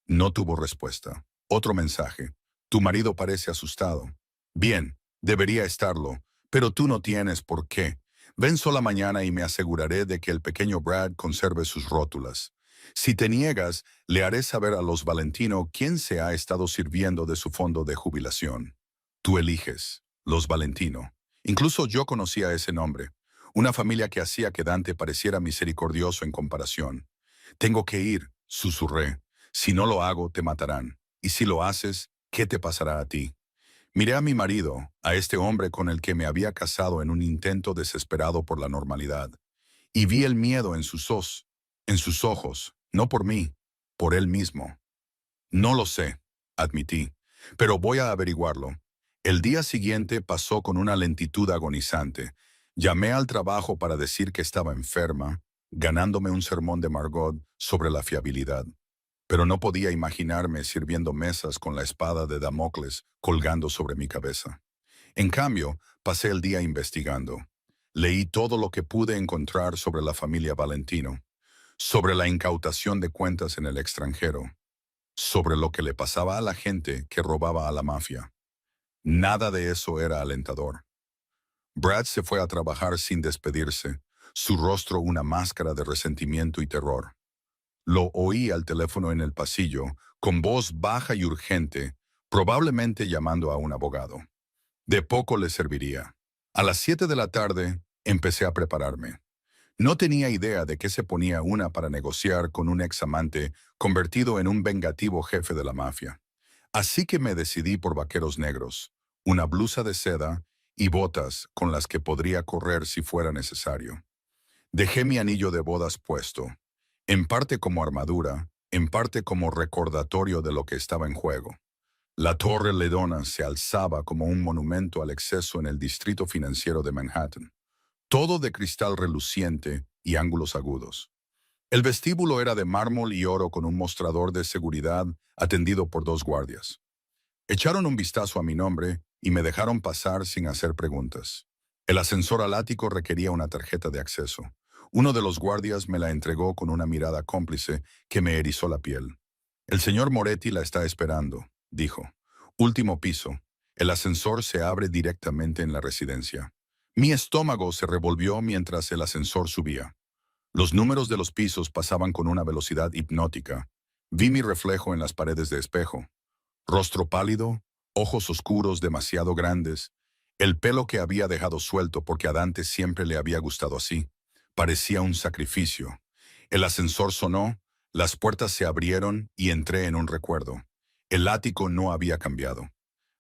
No tuvo respuesta. Otro mensaje. Tu marido parece asustado. Bien, debería estarlo, pero tú no tienes por qué. Ven sola mañana y me aseguraré de que el pequeño Brad conserve sus rótulas. Si te niegas, le haré saber a los Valentino quién se ha estado sirviendo de su fondo de jubilación. Tú eliges, los Valentino. Incluso yo conocía ese nombre. Una familia que hacía que Dante pareciera misericordioso en comparación. Tengo que ir, susurré. Si no lo hago, te matarán. Y si lo haces, ¿qué te pasará a ti? Miré a mi marido, a este hombre con el que me había casado en un intento desesperado por la normalidad, y vi el miedo en sus ojos, no por mí, por él mismo. No lo sé, admití, pero voy a averiguarlo. El día siguiente pasó con una lentitud agonizante. Llamé al trabajo para decir que estaba enferma, ganándome un sermón de Margot sobre la fiabilidad. Pero no podía imaginarme sirviendo mesas con la espada de Damocles colgando sobre mi cabeza. En cambio, pasé el día investigando. Leí todo lo que pude encontrar sobre la familia Valentino, sobre la incautación de cuentas en el extranjero, sobre lo que le pasaba a la gente que robaba a la mafia. Nada de eso era alentador. Brad se fue a trabajar sin despedirse, su rostro una máscara de resentimiento y terror. Lo oí al teléfono en el pasillo, con voz baja y urgente, probablemente llamando a un abogado. De poco le serviría. A las 7 de la tarde empecé a prepararme. No tenía idea de qué se ponía una para negociar con un examante convertido en un vengativo jefe de la mafia. Así que me decidí por vaqueros negros, una blusa de seda y botas con las que podría correr si fuera necesario. Dejé mi anillo de bodas puesto, en parte como armadura, en parte como recordatorio de lo que estaba en juego. La Torre Ledona se alzaba como un monumento al exceso en el distrito financiero de Manhattan, todo de cristal reluciente y ángulos agudos. El vestíbulo era de mármol y oro con un mostrador de seguridad atendido por 2 guardias. Echaron un vistazo a mi nombre y me dejaron pasar sin hacer preguntas. El ascensor al ático requería una tarjeta de acceso. Uno de los guardias me la entregó con una mirada cómplice que me erizó la piel. El señor Moretti la está esperando, dijo. Último piso. El ascensor se abre directamente en la residencia. Mi estómago se revolvió mientras el ascensor subía. Los números de los pisos pasaban con una velocidad hipnótica. Vi mi reflejo en las paredes de espejo. Rostro pálido, ojos oscuros demasiado grandes, el pelo que había dejado suelto porque a Dante siempre le había gustado así. Parecía un sacrificio. El ascensor sonó, las puertas se abrieron y entré en un recuerdo. El ático no había cambiado.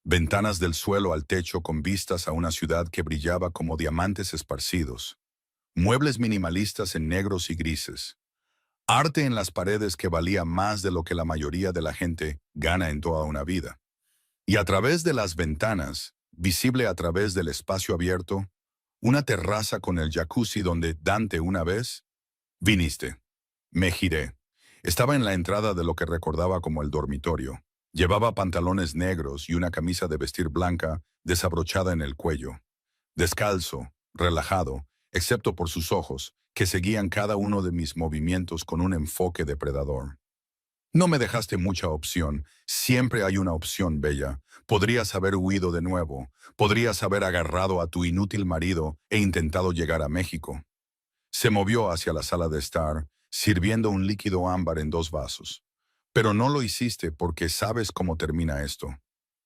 Ventanas del suelo al techo con vistas a una ciudad que brillaba como diamantes esparcidos. Muebles minimalistas en negros y grises. Arte en las paredes que valía más de lo que la mayoría de la gente gana en toda una vida. Y a través de las ventanas, visible a través del espacio abierto, una terraza con el jacuzzi donde Dante una vez... Viniste. Me giré. Estaba en la entrada de lo que recordaba como el dormitorio. Llevaba pantalones negros y una camisa de vestir blanca desabrochada en el cuello. Descalzo, relajado, excepto por sus ojos, que seguían cada uno de mis movimientos con un enfoque depredador. No me dejaste mucha opción. Siempre hay una opción, Bella. Podrías haber huido de nuevo. Podrías haber agarrado a tu inútil marido e intentado llegar a México. Se movió hacia la sala de estar, sirviendo un líquido ámbar en 2 vasos. Pero no lo hiciste porque sabes cómo termina esto.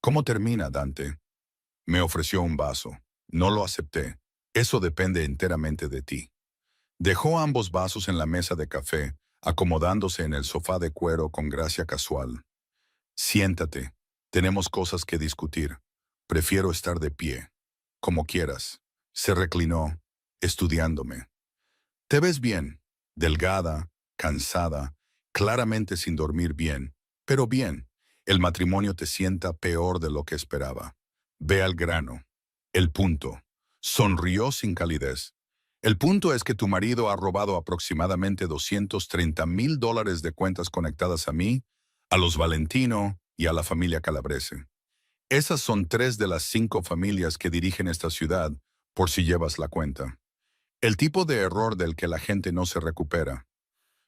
¿Cómo termina, Dante? Me ofreció un vaso. No lo acepté. Eso depende enteramente de ti. Dejó ambos vasos en la mesa de café, acomodándose en el sofá de cuero con gracia casual. Siéntate. Tenemos cosas que discutir. Prefiero estar de pie. Como quieras. Se reclinó, estudiándome. Te ves bien. Delgada, cansada, claramente sin dormir bien. Pero bien. El matrimonio te sienta peor de lo que esperaba. Ve al grano. El punto. Sonrió sin calidez. El punto es que tu marido ha robado aproximadamente $230,000 de cuentas conectadas a mí, a los Valentino y a la familia Calabrese. Esas son 3 de las 5 familias que dirigen esta ciudad, por si llevas la cuenta. El tipo de error del que la gente no se recupera.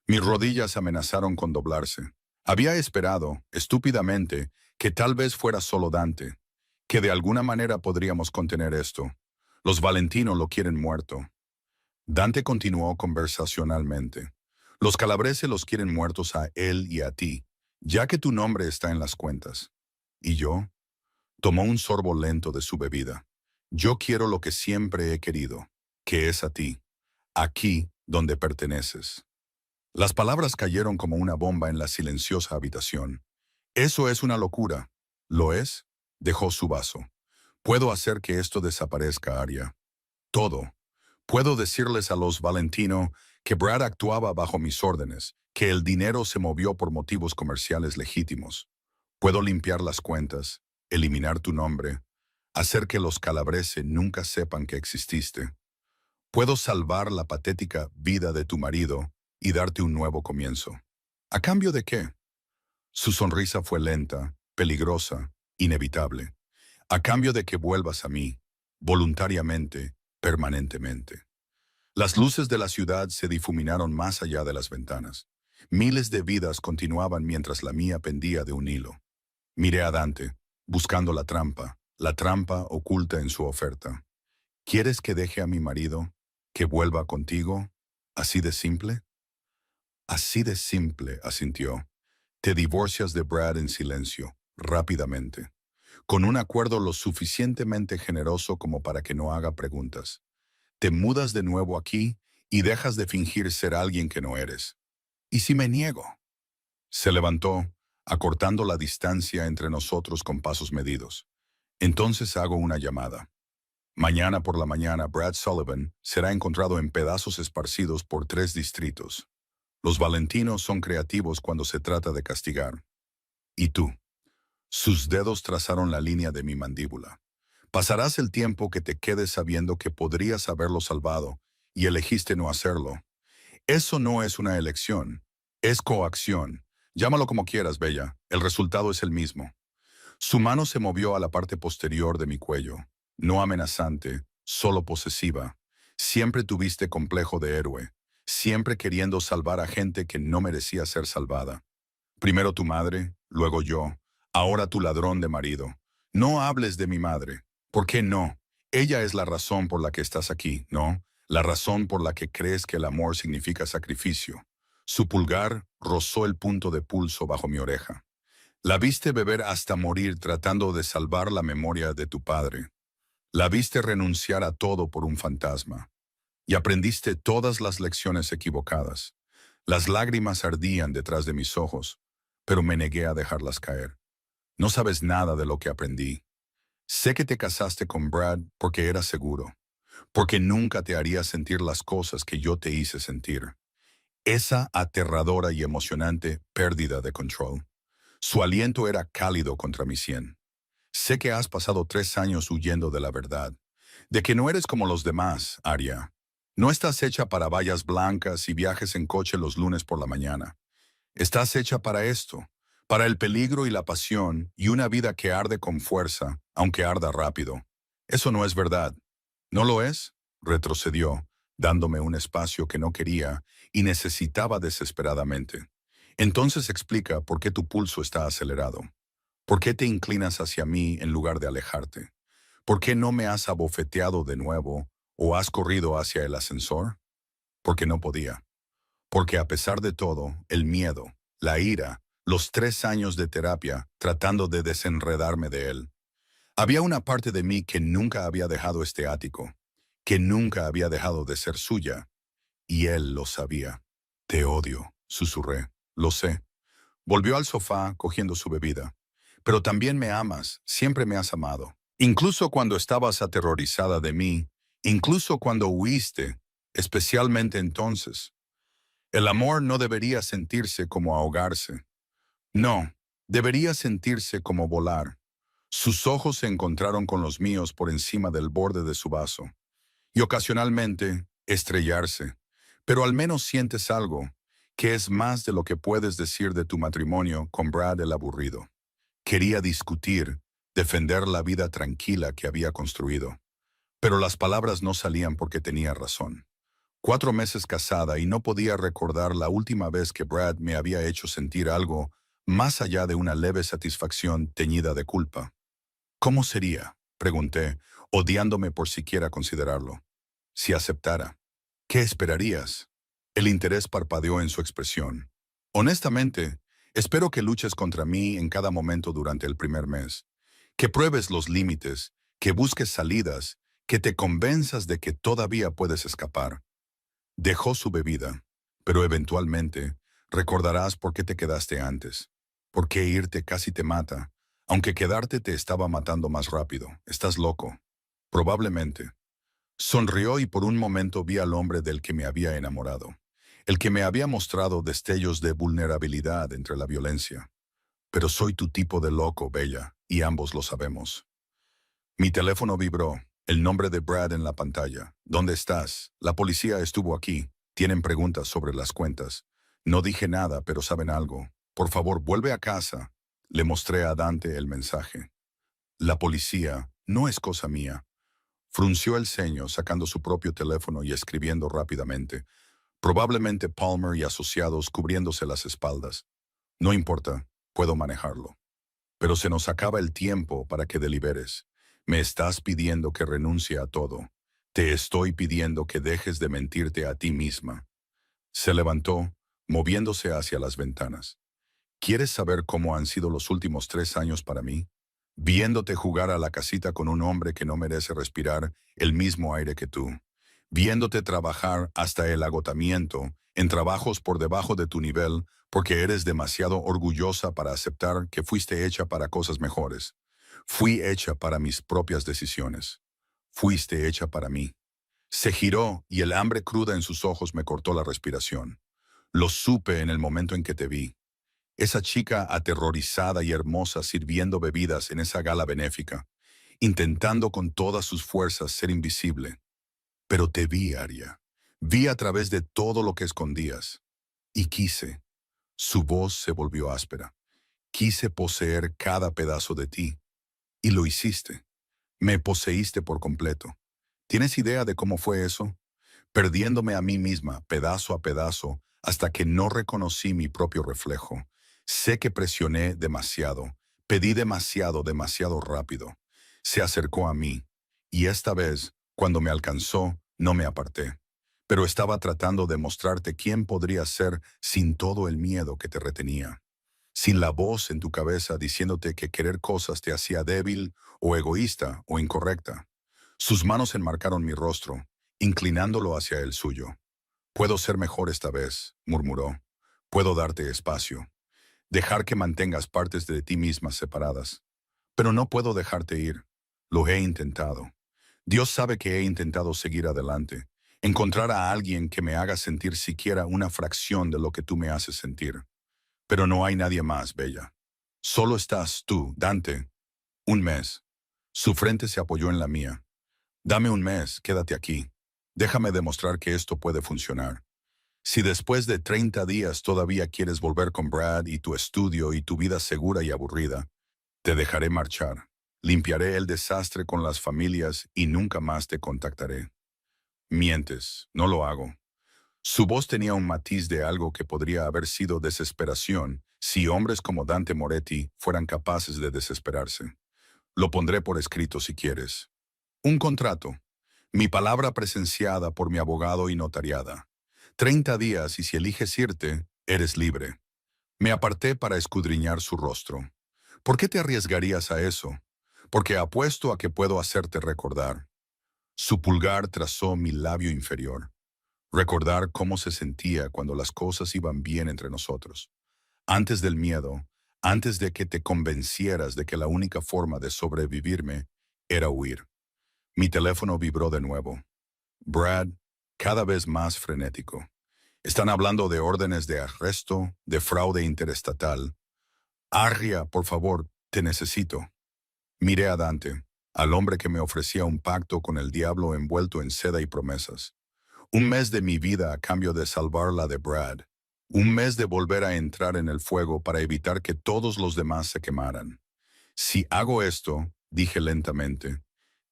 Mis rodillas amenazaron con doblarse. Había esperado, estúpidamente, que tal vez fuera solo Dante, que de alguna manera podríamos contener esto. Los Valentino lo quieren muerto. Dante continuó conversacionalmente. Los Calabrese los quieren muertos a él y a ti, ya que tu nombre está en las cuentas. ¿Y yo? Tomó un sorbo lento de su bebida. Yo quiero lo que siempre he querido, que es a ti, aquí donde perteneces. Las palabras cayeron como una bomba en la silenciosa habitación. Eso es una locura. ¿Lo es? Dejó su vaso. Puedo hacer que esto desaparezca, Aria. Todo. Puedo decirles a los Valentino que Brad actuaba bajo mis órdenes, que el dinero se movió por motivos comerciales legítimos. Puedo limpiar las cuentas, eliminar tu nombre, hacer que los Calabrese nunca sepan que exististe. Puedo salvar la patética vida de tu marido y darte un nuevo comienzo. ¿A cambio de qué? Su sonrisa fue lenta, peligrosa, inevitable. A cambio de que vuelvas a mí, voluntariamente, permanentemente. Las luces de la ciudad se difuminaron más allá de las ventanas. Miles de vidas continuaban mientras la mía pendía de un hilo. Miré a Dante, buscando la trampa oculta en su oferta. ¿Quieres que deje a mi marido? ¿Que vuelva contigo? ¿Así de simple? Así de simple, asintió. Te divorcias de Brad en silencio, rápidamente, con un acuerdo lo suficientemente generoso como para que no haga preguntas. Te mudas de nuevo aquí y dejas de fingir ser alguien que no eres. ¿Y si me niego? Se levantó, acortando la distancia entre nosotros con pasos medidos. Entonces hago una llamada. Mañana por la mañana, Brad Sullivan será encontrado en pedazos esparcidos por 3 distritos. Los Valentinos son creativos cuando se trata de castigar. ¿Y tú? Sus dedos trazaron la línea de mi mandíbula. Pasarás el tiempo que te quedes sabiendo que podrías haberlo salvado y elegiste no hacerlo. Eso no es una elección, es coacción. Llámalo como quieras, Bella, el resultado es el mismo. Su mano se movió a la parte posterior de mi cuello, no amenazante, solo posesiva. Siempre tuviste complejo de héroe, siempre queriendo salvar a gente que no merecía ser salvada. Primero tu madre, luego yo, ahora tu ladrón de marido. No hables de mi madre. ¿Por qué no? Ella es la razón por la que estás aquí, ¿no? La razón por la que crees que el amor significa sacrificio. Su pulgar rozó el punto de pulso bajo mi oreja. La viste beber hasta morir tratando de salvar la memoria de tu padre. La viste renunciar a todo por un fantasma. Y aprendiste todas las lecciones equivocadas. Las lágrimas ardían detrás de mis ojos, pero me negué a dejarlas caer. No sabes nada de lo que aprendí. Sé que te casaste con Brad porque era seguro, porque nunca te haría sentir las cosas que yo te hice sentir. Esa aterradora y emocionante pérdida de control. Su aliento era cálido contra mi sien. Sé que has pasado 3 años huyendo de la verdad, de que no eres como los demás, Arya. No estás hecha para vallas blancas y viajes en coche los lunes por la mañana. Estás hecha para esto, para el peligro y la pasión y una vida que arde con fuerza, aunque arda rápido. Eso no es verdad. ¿No lo es? Retrocedió, dándome un espacio que no quería y necesitaba desesperadamente. Entonces explica por qué tu pulso está acelerado. ¿Por qué te inclinas hacia mí en lugar de alejarte? ¿Por qué no me has abofeteado de nuevo o has corrido hacia el ascensor? Porque no podía. Porque a pesar de todo, el miedo, la ira, los 3 años de terapia tratando de desenredarme de él, había una parte de mí que nunca había dejado este ático, que nunca había dejado de ser suya, y él lo sabía. Te odio, susurré. Lo sé. Volvió al sofá cogiendo su bebida. Pero también me amas, siempre me has amado. Incluso cuando estabas aterrorizada de mí, incluso cuando huiste, especialmente entonces. El amor no debería sentirse como ahogarse. No, debería sentirse como volar. Sus ojos se encontraron con los míos por encima del borde de su vaso. Y ocasionalmente, estrellarse. Pero al menos sientes algo, que es más de lo que puedes decir de tu matrimonio con Brad el aburrido. Quería discutir, defender la vida tranquila que había construido. Pero las palabras no salían porque tenía razón. 4 meses casada y no podía recordar la última vez que Brad me había hecho sentir algo más allá de una leve satisfacción teñida de culpa. ¿Cómo sería? Pregunté, odiándome por siquiera considerarlo. Si aceptara. ¿Qué esperarías? El interés parpadeó en su expresión. Honestamente, espero que luches contra mí en cada momento durante el primer mes. Que pruebes los límites, que busques salidas, que te convenzas de que todavía puedes escapar. Dejó su bebida, pero eventualmente recordarás por qué te quedaste antes. Por qué irte casi te mata, aunque quedarte te estaba matando más rápido. Estás loco. Probablemente. Sonrió y por un momento vi al hombre del que me había enamorado, el que me había mostrado destellos de vulnerabilidad entre la violencia. Pero soy tu tipo de loco, Bella, y ambos lo sabemos. Mi teléfono vibró, el nombre de Brad en la pantalla. ¿Dónde estás? La policía estuvo aquí. Tienen preguntas sobre las cuentas. No dije nada, pero saben algo. Por favor, vuelve a casa. Le mostré a Dante el mensaje. La policía no es cosa mía. Frunció el ceño, sacando su propio teléfono y escribiendo rápidamente. Probablemente Palmer y asociados cubriéndose las espaldas. No importa, puedo manejarlo. Pero se nos acaba el tiempo para que deliberes. Me estás pidiendo que renuncie a todo. Te estoy pidiendo que dejes de mentirte a ti misma. Se levantó, moviéndose hacia las ventanas. ¿Quieres saber cómo han sido los últimos 3 años para mí? Viéndote jugar a la casita con un hombre que no merece respirar el mismo aire que tú. Viéndote trabajar hasta el agotamiento en trabajos por debajo de tu nivel porque eres demasiado orgullosa para aceptar que fuiste hecha para cosas mejores. Fui hecha para mis propias decisiones. Fuiste hecha para mí. Se giró y el hambre cruda en sus ojos me cortó la respiración. Lo supe en el momento en que te vi. Esa chica aterrorizada y hermosa sirviendo bebidas en esa gala benéfica, intentando con todas sus fuerzas ser invisible. Pero te vi, Arya. Vi a través de todo lo que escondías. Y quise. Su voz se volvió áspera. Quise poseer cada pedazo de ti, y lo hiciste. Me poseíste por completo. ¿Tienes idea de cómo fue eso? Perdiéndome a mí misma, pedazo a pedazo, hasta que no reconocí mi propio reflejo. Sé que presioné demasiado, pedí demasiado, demasiado rápido. Se acercó a mí, y esta vez, cuando me alcanzó, no me aparté. Pero estaba tratando de mostrarte quién podría ser sin todo el miedo que te retenía. Sin la voz en tu cabeza diciéndote que querer cosas te hacía débil o egoísta o incorrecta. Sus manos enmarcaron mi rostro, inclinándolo hacia el suyo. Puedo ser mejor esta vez, murmuró. Puedo darte espacio, dejar que mantengas partes de ti mismas separadas. Pero no puedo dejarte ir. Lo he intentado. Dios sabe que he intentado seguir adelante, encontrar a alguien que me haga sentir siquiera una fracción de lo que tú me haces sentir. Pero no hay nadie más, Bella. Solo estás tú, Dante. Un mes. Su frente se apoyó en la mía. Dame un mes, quédate aquí. Déjame demostrar que esto puede funcionar. Si después de 30 días todavía quieres volver con Brad y tu estudio y tu vida segura y aburrida, te dejaré marchar. Limpiaré el desastre con las familias y nunca más te contactaré. Mientes, no lo hago. Su voz tenía un matiz de algo que podría haber sido desesperación si hombres como Dante Moretti fueran capaces de desesperarse. Lo pondré por escrito si quieres. Un contrato. Mi palabra presenciada por mi abogado y notariada. 30 días y si eliges irte, eres libre. Me aparté para escudriñar su rostro. ¿Por qué te arriesgarías a eso? Porque apuesto a que puedo hacerte recordar. Su pulgar trazó mi labio inferior. Recordar cómo se sentía cuando las cosas iban bien entre nosotros. Antes del miedo, antes de que te convencieras de que la única forma de sobrevivirme era huir. Mi teléfono vibró de nuevo. Brad, cada vez más frenético. Están hablando de órdenes de arresto, de fraude interestatal. Arria, por favor, te necesito. Miré a Dante, al hombre que me ofrecía un pacto con el diablo envuelto en seda y promesas. Un mes de mi vida a cambio de salvar la de Brad. Un mes de volver a entrar en el fuego para evitar que todos los demás se quemaran. Si hago esto, dije lentamente,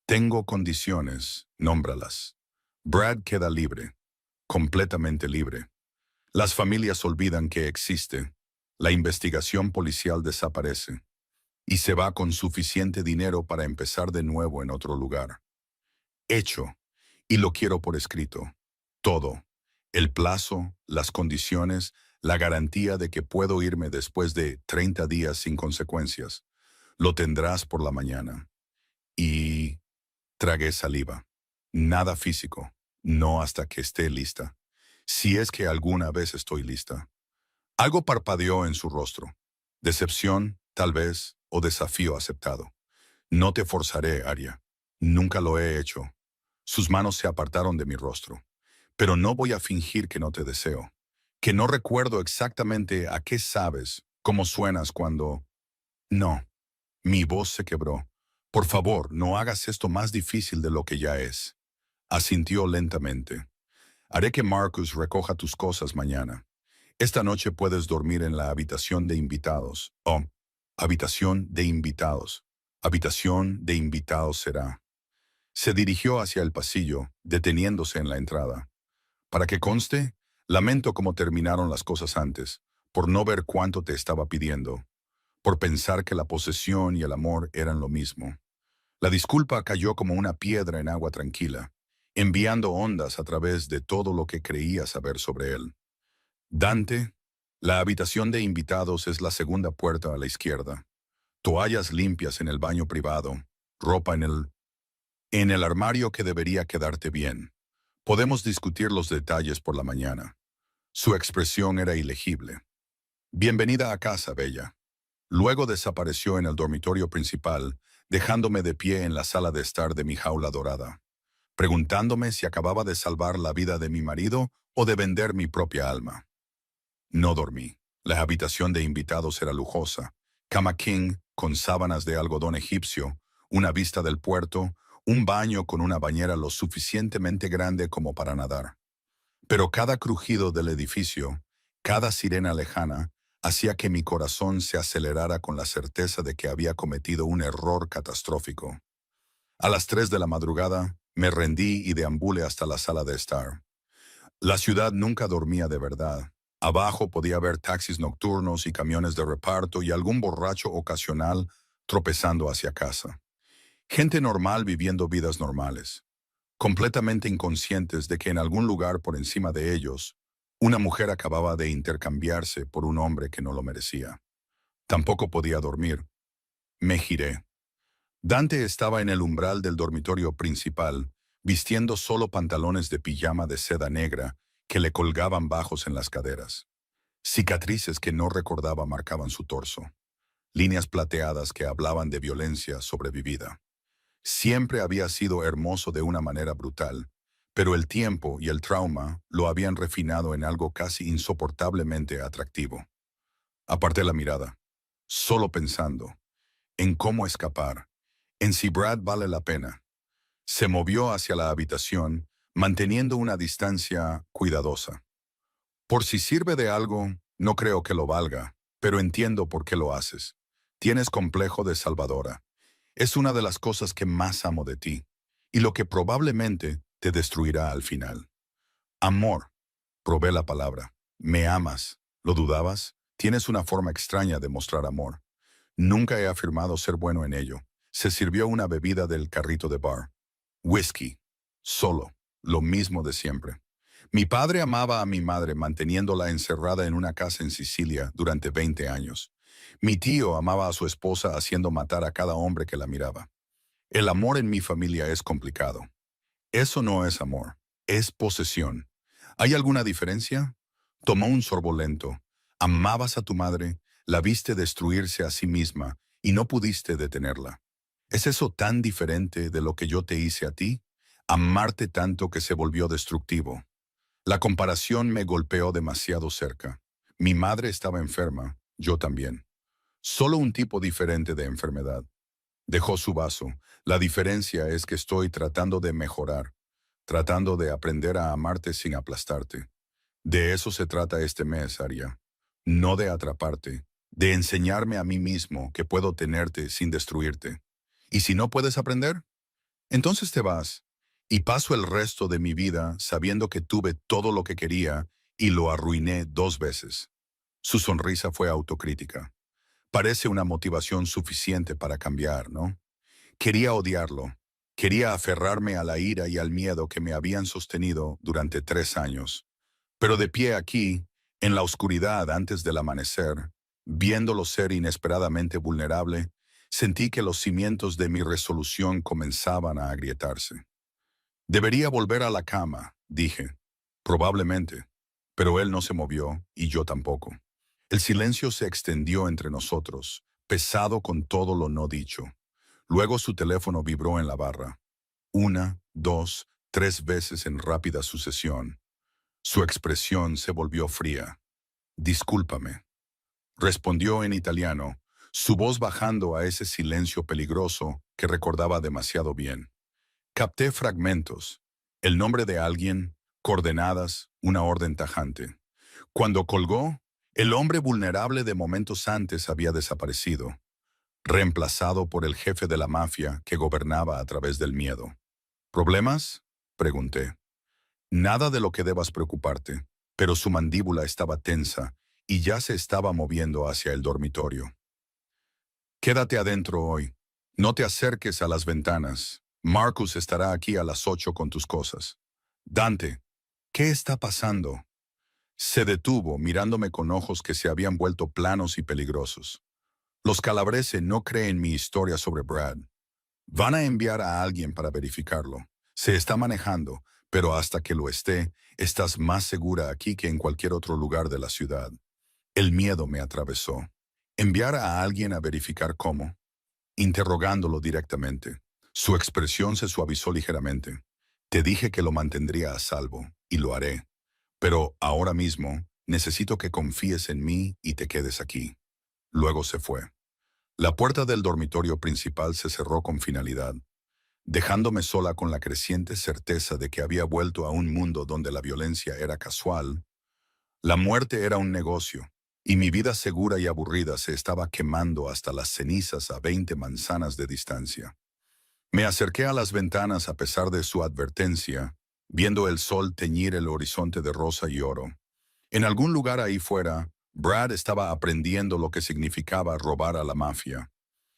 tengo condiciones, nómbralas. Brad queda libre, completamente libre. Las familias olvidan que existe. La investigación policial desaparece. Y se va con suficiente dinero para empezar de nuevo en otro lugar. Hecho. Y lo quiero por escrito. Todo. El plazo, las condiciones, la garantía de que puedo irme después de 30 días sin consecuencias. Lo tendrás por la mañana. Y tragué saliva. Nada físico. No hasta que esté lista. Si es que alguna vez estoy lista. Algo parpadeó en su rostro. Decepción, tal vez, o desafío aceptado. No te forzaré, Aria. Nunca lo he hecho. Sus manos se apartaron de mi rostro. Pero no voy a fingir que no te deseo. Que no recuerdo exactamente a qué sabes, cómo suenas cuando... No. Mi voz se quebró. Por favor, no hagas esto más difícil de lo que ya es. Asintió lentamente. Haré que Marcus recoja tus cosas mañana. Esta noche puedes dormir en la habitación de invitados. Oh, habitación de invitados. Habitación de invitados será. Se dirigió hacia el pasillo, deteniéndose en la entrada. Para que conste, lamento cómo terminaron las cosas antes, por no ver cuánto te estaba pidiendo, por pensar que la posesión y el amor eran lo mismo. La disculpa cayó como una piedra en agua tranquila, enviando ondas a través de todo lo que creía saber sobre él. Dante, la habitación de invitados es la segunda puerta a la izquierda. Toallas limpias en el baño privado, ropa en el armario que debería quedarte bien. Podemos discutir los detalles por la mañana. Su expresión era ilegible. Bienvenida a casa, Bella. Luego desapareció en el dormitorio principal, dejándome de pie en la sala de estar de mi jaula dorada, preguntándome si acababa de salvar la vida de mi marido o de vender mi propia alma. No dormí. La habitación de invitados era lujosa. Cama king, con sábanas de algodón egipcio, una vista del puerto, un baño con una bañera lo suficientemente grande como para nadar. Pero cada crujido del edificio, cada sirena lejana, hacía que mi corazón se acelerara con la certeza de que había cometido un error catastrófico. A las 3 de la madrugada, me rendí y deambulé hasta la sala de estar. La ciudad nunca dormía de verdad. Abajo podía ver taxis nocturnos y camiones de reparto y algún borracho ocasional tropezando hacia casa. Gente normal viviendo vidas normales, completamente inconscientes de que en algún lugar por encima de ellos, una mujer acababa de intercambiarse por un hombre que no lo merecía. Tampoco podía dormir. Me giré. Dante estaba en el umbral del dormitorio principal, vistiendo solo pantalones de pijama de seda negra que le colgaban bajos en las caderas. Cicatrices que no recordaba marcaban su torso. Líneas plateadas que hablaban de violencia sobrevivida. Siempre había sido hermoso de una manera brutal, pero el tiempo y el trauma lo habían refinado en algo casi insoportablemente atractivo. Aparté la mirada, solo pensando en cómo escapar, en si Brad vale la pena. Se movió hacia la habitación, manteniendo una distancia cuidadosa. Por si sirve de algo, no creo que lo valga, pero entiendo por qué lo haces. Tienes complejo de salvadora. Es una de las cosas que más amo de ti, y lo que probablemente te destruirá al final. Amor, probé la palabra. ¿Me amas? ¿Lo dudabas? Tienes una forma extraña de mostrar amor. Nunca he afirmado ser bueno en ello. Se sirvió una bebida del carrito de bar. Whisky. Solo. Lo mismo de siempre. Mi padre amaba a mi madre manteniéndola encerrada en una casa en Sicilia durante 20 años. Mi tío amaba a su esposa haciendo matar a cada hombre que la miraba. El amor en mi familia es complicado. Eso no es amor, es posesión. ¿Hay alguna diferencia? Tomó un sorbo lento. Amabas a tu madre, la viste destruirse a sí misma y no pudiste detenerla. ¿Es eso tan diferente de lo que yo te hice a ti? Amarte tanto que se volvió destructivo. La comparación me golpeó demasiado cerca. Mi madre estaba enferma, yo también. Solo un tipo diferente de enfermedad. Dejó su vaso. La diferencia es que estoy tratando de mejorar, tratando de aprender a amarte sin aplastarte. De eso se trata este mes, Aria. No de atraparte, de enseñarme a mí mismo que puedo tenerte sin destruirte. ¿Y si no puedes aprender? Entonces te vas, y paso el resto de mi vida sabiendo que tuve todo lo que quería y lo arruiné 2 veces. Su sonrisa fue autocrítica. Parece una motivación suficiente para cambiar, ¿no? Quería odiarlo. Quería aferrarme a la ira y al miedo que me habían sostenido durante 3 años. Pero de pie aquí, en la oscuridad antes del amanecer, viéndolo ser inesperadamente vulnerable, sentí que los cimientos de mi resolución comenzaban a agrietarse. Debería volver a la cama, dije. Probablemente. Pero él no se movió y yo tampoco. El silencio se extendió entre nosotros, pesado con todo lo no dicho. Luego su teléfono vibró en la barra. 1, 2, 3 veces en rápida sucesión. Su expresión se volvió fría. Discúlpame. Respondió en italiano, su voz bajando a ese silencio peligroso que recordaba demasiado bien. Capté fragmentos. El nombre de alguien, coordenadas, una orden tajante. Cuando colgó, el hombre vulnerable de momentos antes había desaparecido, reemplazado por el jefe de la mafia que gobernaba a través del miedo. ¿Problemas? Pregunté. Nada de lo que debas preocuparte, pero su mandíbula estaba tensa y ya se estaba moviendo hacia el dormitorio. Quédate adentro hoy. No te acerques a las ventanas. Marcus estará aquí a las 8 con tus cosas. Dante, ¿qué está pasando? Se detuvo mirándome con ojos que se habían vuelto planos y peligrosos. Los Calabrese no creen mi historia sobre Brad. Van a enviar a alguien para verificarlo. Se está manejando, pero hasta que lo esté, estás más segura aquí que en cualquier otro lugar de la ciudad. El miedo me atravesó. ¿Enviar a alguien a verificar cómo? Interrogándolo directamente. Su expresión se suavizó ligeramente. Te dije que lo mantendría a salvo, y lo haré. Pero ahora mismo necesito que confíes en mí y te quedes aquí. Luego se fue. La puerta del dormitorio principal se cerró con finalidad, dejándome sola con la creciente certeza de que había vuelto a un mundo donde la violencia era casual. La muerte era un negocio, y mi vida segura y aburrida se estaba quemando hasta las cenizas a 20 manzanas de distancia. Me acerqué a las ventanas a pesar de su advertencia, viendo el sol teñir el horizonte de rosa y oro. En algún lugar ahí fuera, Brad estaba aprendiendo lo que significaba robar a la mafia.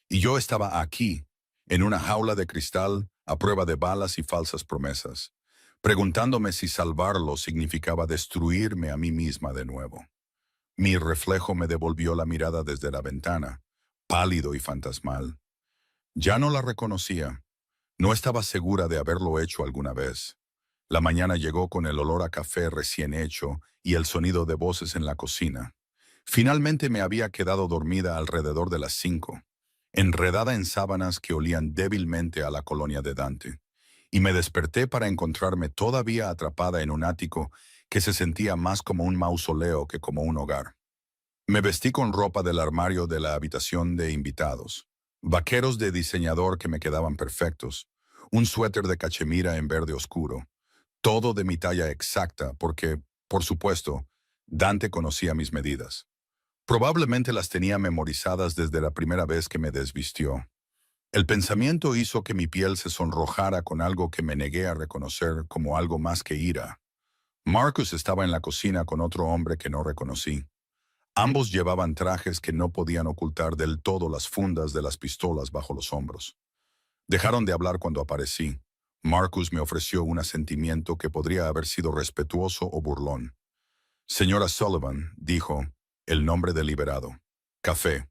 Y yo estaba aquí, en una jaula de cristal, a prueba de balas y falsas promesas, preguntándome si salvarlo significaba destruirme a mí misma de nuevo. Mi reflejo me devolvió la mirada desde la ventana, pálido y fantasmal. Ya no la reconocía. No estaba segura de haberlo hecho alguna vez. La mañana llegó con el olor a café recién hecho y el sonido de voces en la cocina. Finalmente me había quedado dormida alrededor de las 5, enredada en sábanas que olían débilmente a la colonia de Dante, y me desperté para encontrarme todavía atrapada en un ático que se sentía más como un mausoleo que como un hogar. Me vestí con ropa del armario de la habitación de invitados, vaqueros de diseñador que me quedaban perfectos, un suéter de cachemira en verde oscuro, todo de mi talla exacta porque, por supuesto, Dante conocía mis medidas. Probablemente las tenía memorizadas desde la primera vez que me desvistió. El pensamiento hizo que mi piel se sonrojara con algo que me negué a reconocer como algo más que ira. Marcus estaba en la cocina con otro hombre que no reconocí. Ambos llevaban trajes que no podían ocultar del todo las fundas de las pistolas bajo los hombros. Dejaron de hablar cuando aparecí. Marcus me ofreció un asentimiento que podría haber sido respetuoso o burlón. Señora Sullivan, dijo, el nombre deliberado. Café.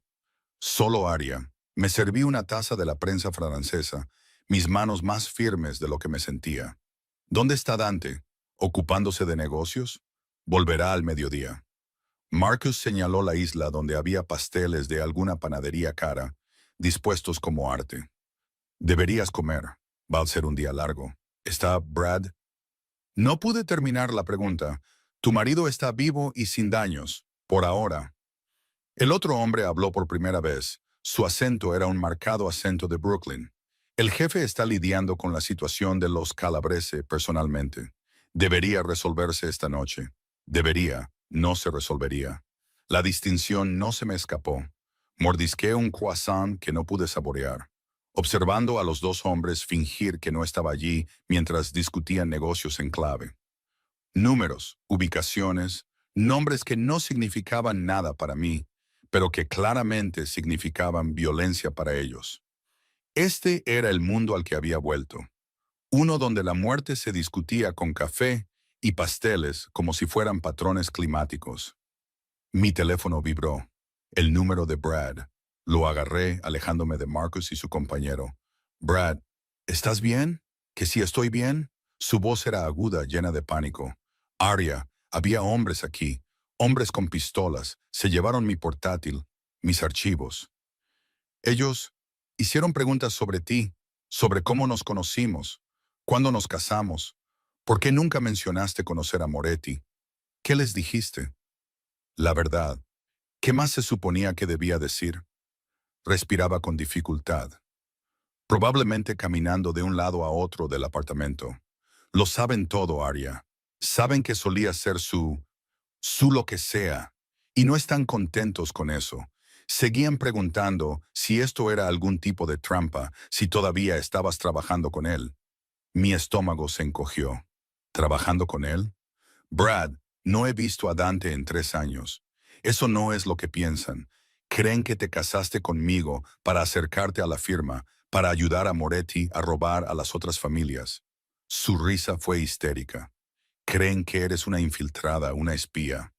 Solo Aria. Me serví una taza de la prensa francesa, mis manos más firmes de lo que me sentía. ¿Dónde está Dante? ¿Ocupándose de negocios? Volverá al mediodía. Marcus señaló la isla donde había pasteles de alguna panadería cara, dispuestos como arte. Deberías comer. Va a ser un día largo. ¿Está Brad? No pude terminar la pregunta. Tu marido está vivo y sin daños, por ahora. El otro hombre habló por primera vez. Su acento era un marcado acento de Brooklyn. El jefe está lidiando con la situación de los Calabrese personalmente. Debería resolverse esta noche. Debería, no se resolvería. La distinción no se me escapó. Mordisqué un croissant que no pude saborear, observando a los dos hombres fingir que no estaba allí mientras discutían negocios en clave. Números, ubicaciones, nombres que no significaban nada para mí, pero que claramente significaban violencia para ellos. Este era el mundo al que había vuelto, uno donde la muerte se discutía con café y pasteles como si fueran patrones climáticos. Mi teléfono vibró. El número de Brad. Lo agarré, alejándome de Marcus y su compañero. Brad, ¿estás bien? ¿Que sí estoy bien? Su voz era aguda, llena de pánico. Aria, había hombres aquí, hombres con pistolas. Se llevaron mi portátil, mis archivos. Ellos hicieron preguntas sobre ti, sobre cómo nos conocimos, cuándo nos casamos, por qué nunca mencionaste conocer a Moretti. ¿Qué les dijiste? La verdad. ¿Qué más se suponía que debía decir? Respiraba con dificultad, probablemente caminando de un lado a otro del apartamento. Lo saben todo, Aria. Saben que solía ser su lo que sea, y no están contentos con eso. Seguían preguntando si esto era algún tipo de trampa, si todavía estabas trabajando con él. Mi estómago se encogió. ¿Trabajando con él? Brad, no he visto a Dante en 3 años. Eso no es lo que piensan. Creen que te casaste conmigo para acercarte a la firma, para ayudar a Moretti a robar a las otras familias. Su risa fue histérica. Creen que eres una infiltrada, una espía.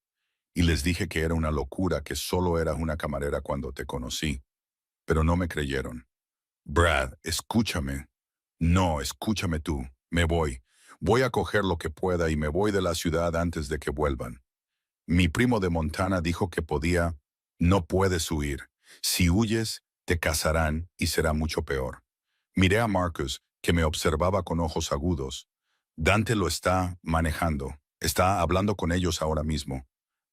Y les dije que era una locura, que solo era una camarera cuando te conocí. Pero no me creyeron. Brad, escúchame. No, escúchame tú. Me voy. Voy a coger lo que pueda y me voy de la ciudad antes de que vuelvan. Mi primo de Montana dijo que podía. No puedes huir. Si huyes, te casarán y será mucho peor. Miré a Marcus, que me observaba con ojos agudos. Dante lo está manejando. Está hablando con ellos ahora mismo.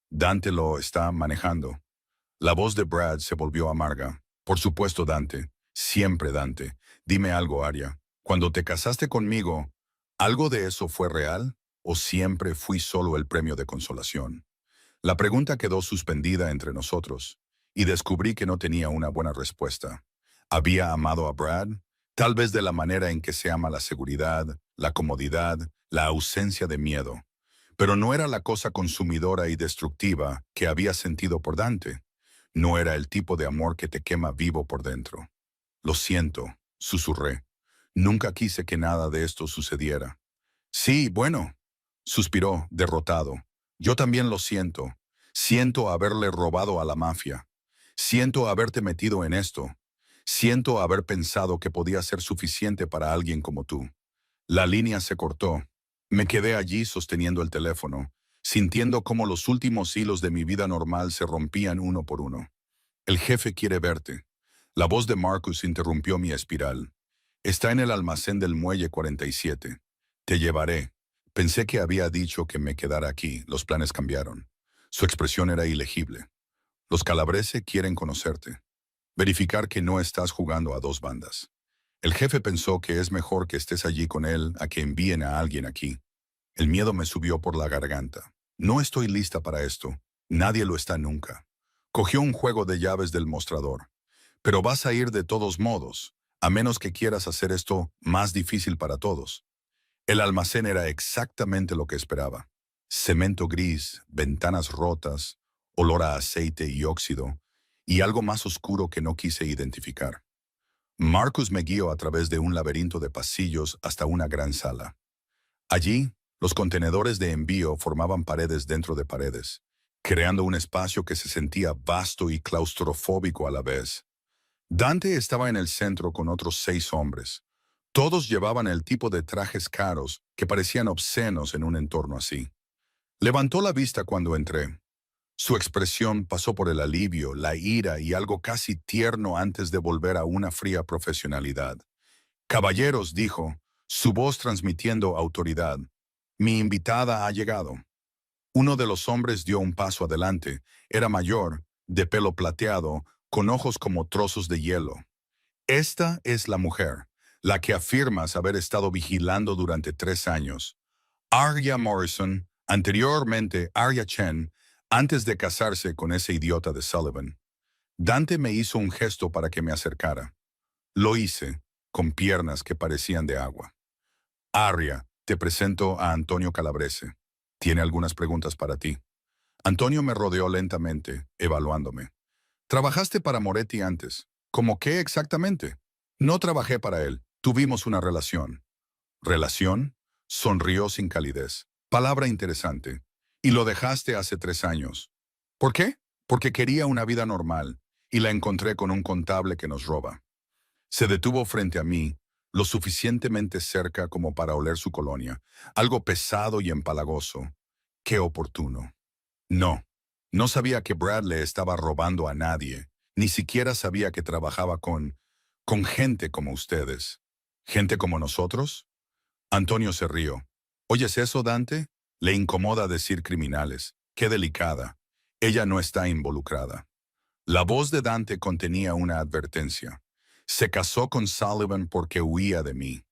Dante lo está manejando. La voz de Brad se volvió amarga. Por supuesto, Dante. Siempre Dante. Dime algo, Aria. Cuando te casaste conmigo, ¿algo de eso fue real o siempre fui solo el premio de consolación? La pregunta quedó suspendida entre nosotros, y descubrí que no tenía una buena respuesta. ¿Había amado a Brad? Tal vez de la manera en que se ama la seguridad, la comodidad, la ausencia de miedo. Pero no era la cosa consumidora y destructiva que había sentido por Dante. No era el tipo de amor que te quema vivo por dentro. Lo siento, susurré. Nunca quise que nada de esto sucediera. Sí, bueno, suspiró, derrotado. Yo también lo siento. Siento haberle robado a la mafia. Siento haberte metido en esto. Siento haber pensado que podía ser suficiente para alguien como tú. La línea se cortó. Me quedé allí sosteniendo el teléfono, sintiendo cómo los últimos hilos de mi vida normal se rompían uno por uno. El jefe quiere verte. La voz de Marcus interrumpió mi espiral. Está en el almacén del muelle 47. Te llevaré. Pensé que había dicho que me quedara aquí. Los planes cambiaron. Su expresión era ilegible. Los Calabrese quieren conocerte. Verificar que no estás jugando a dos bandas. El jefe pensó que es mejor que estés allí con él a que envíen a alguien aquí. El miedo me subió por la garganta. No estoy lista para esto. Nadie lo está nunca. Cogió un juego de llaves del mostrador. Pero vas a ir de todos modos, a menos que quieras hacer esto más difícil para todos. El almacén era exactamente lo que esperaba. Cemento gris, ventanas rotas, olor a aceite y óxido, y algo más oscuro que no quise identificar. Marcus me guió a través de un laberinto de pasillos hasta una gran sala. Allí, los contenedores de envío formaban paredes dentro de paredes, creando un espacio que se sentía vasto y claustrofóbico a la vez. Dante estaba en el centro con otros 6 hombres. Todos llevaban el tipo de trajes caros que parecían obscenos en un entorno así. Levantó la vista cuando entré. Su expresión pasó por el alivio, la ira y algo casi tierno antes de volver a una fría profesionalidad. Caballeros, dijo, su voz transmitiendo autoridad. Mi invitada ha llegado. Uno de los hombres dio un paso adelante. Era mayor, de pelo plateado, con ojos como trozos de hielo. Esta es la mujer, la que afirmas haber estado vigilando durante 3 años. Arya Morrison, anteriormente Arya Chen, antes de casarse con ese idiota de Sullivan. Dante me hizo un gesto para que me acercara. Lo hice, con piernas que parecían de agua. Arya, te presento a Antonio Calabrese. Tiene algunas preguntas para ti. Antonio me rodeó lentamente, evaluándome. ¿Trabajaste para Moretti antes? ¿Cómo qué exactamente? No trabajé para él. Tuvimos una relación. ¿Relación? Sonrió sin calidez. Palabra interesante. Y lo dejaste hace 3 años. ¿Por qué? Porque quería una vida normal, y la encontré con un contable que nos roba. Se detuvo frente a mí, lo suficientemente cerca como para oler su colonia, algo pesado y empalagoso. Qué oportuno. No, no sabía que Brad le estaba robando a nadie, ni siquiera sabía que trabajaba con gente como ustedes. ¿Gente como nosotros? Antonio se rió. ¿Oyes eso, Dante? Le incomoda decir criminales. Qué delicada. Ella no está involucrada. La voz de Dante contenía una advertencia. Se casó con Sullivan porque huía de mí.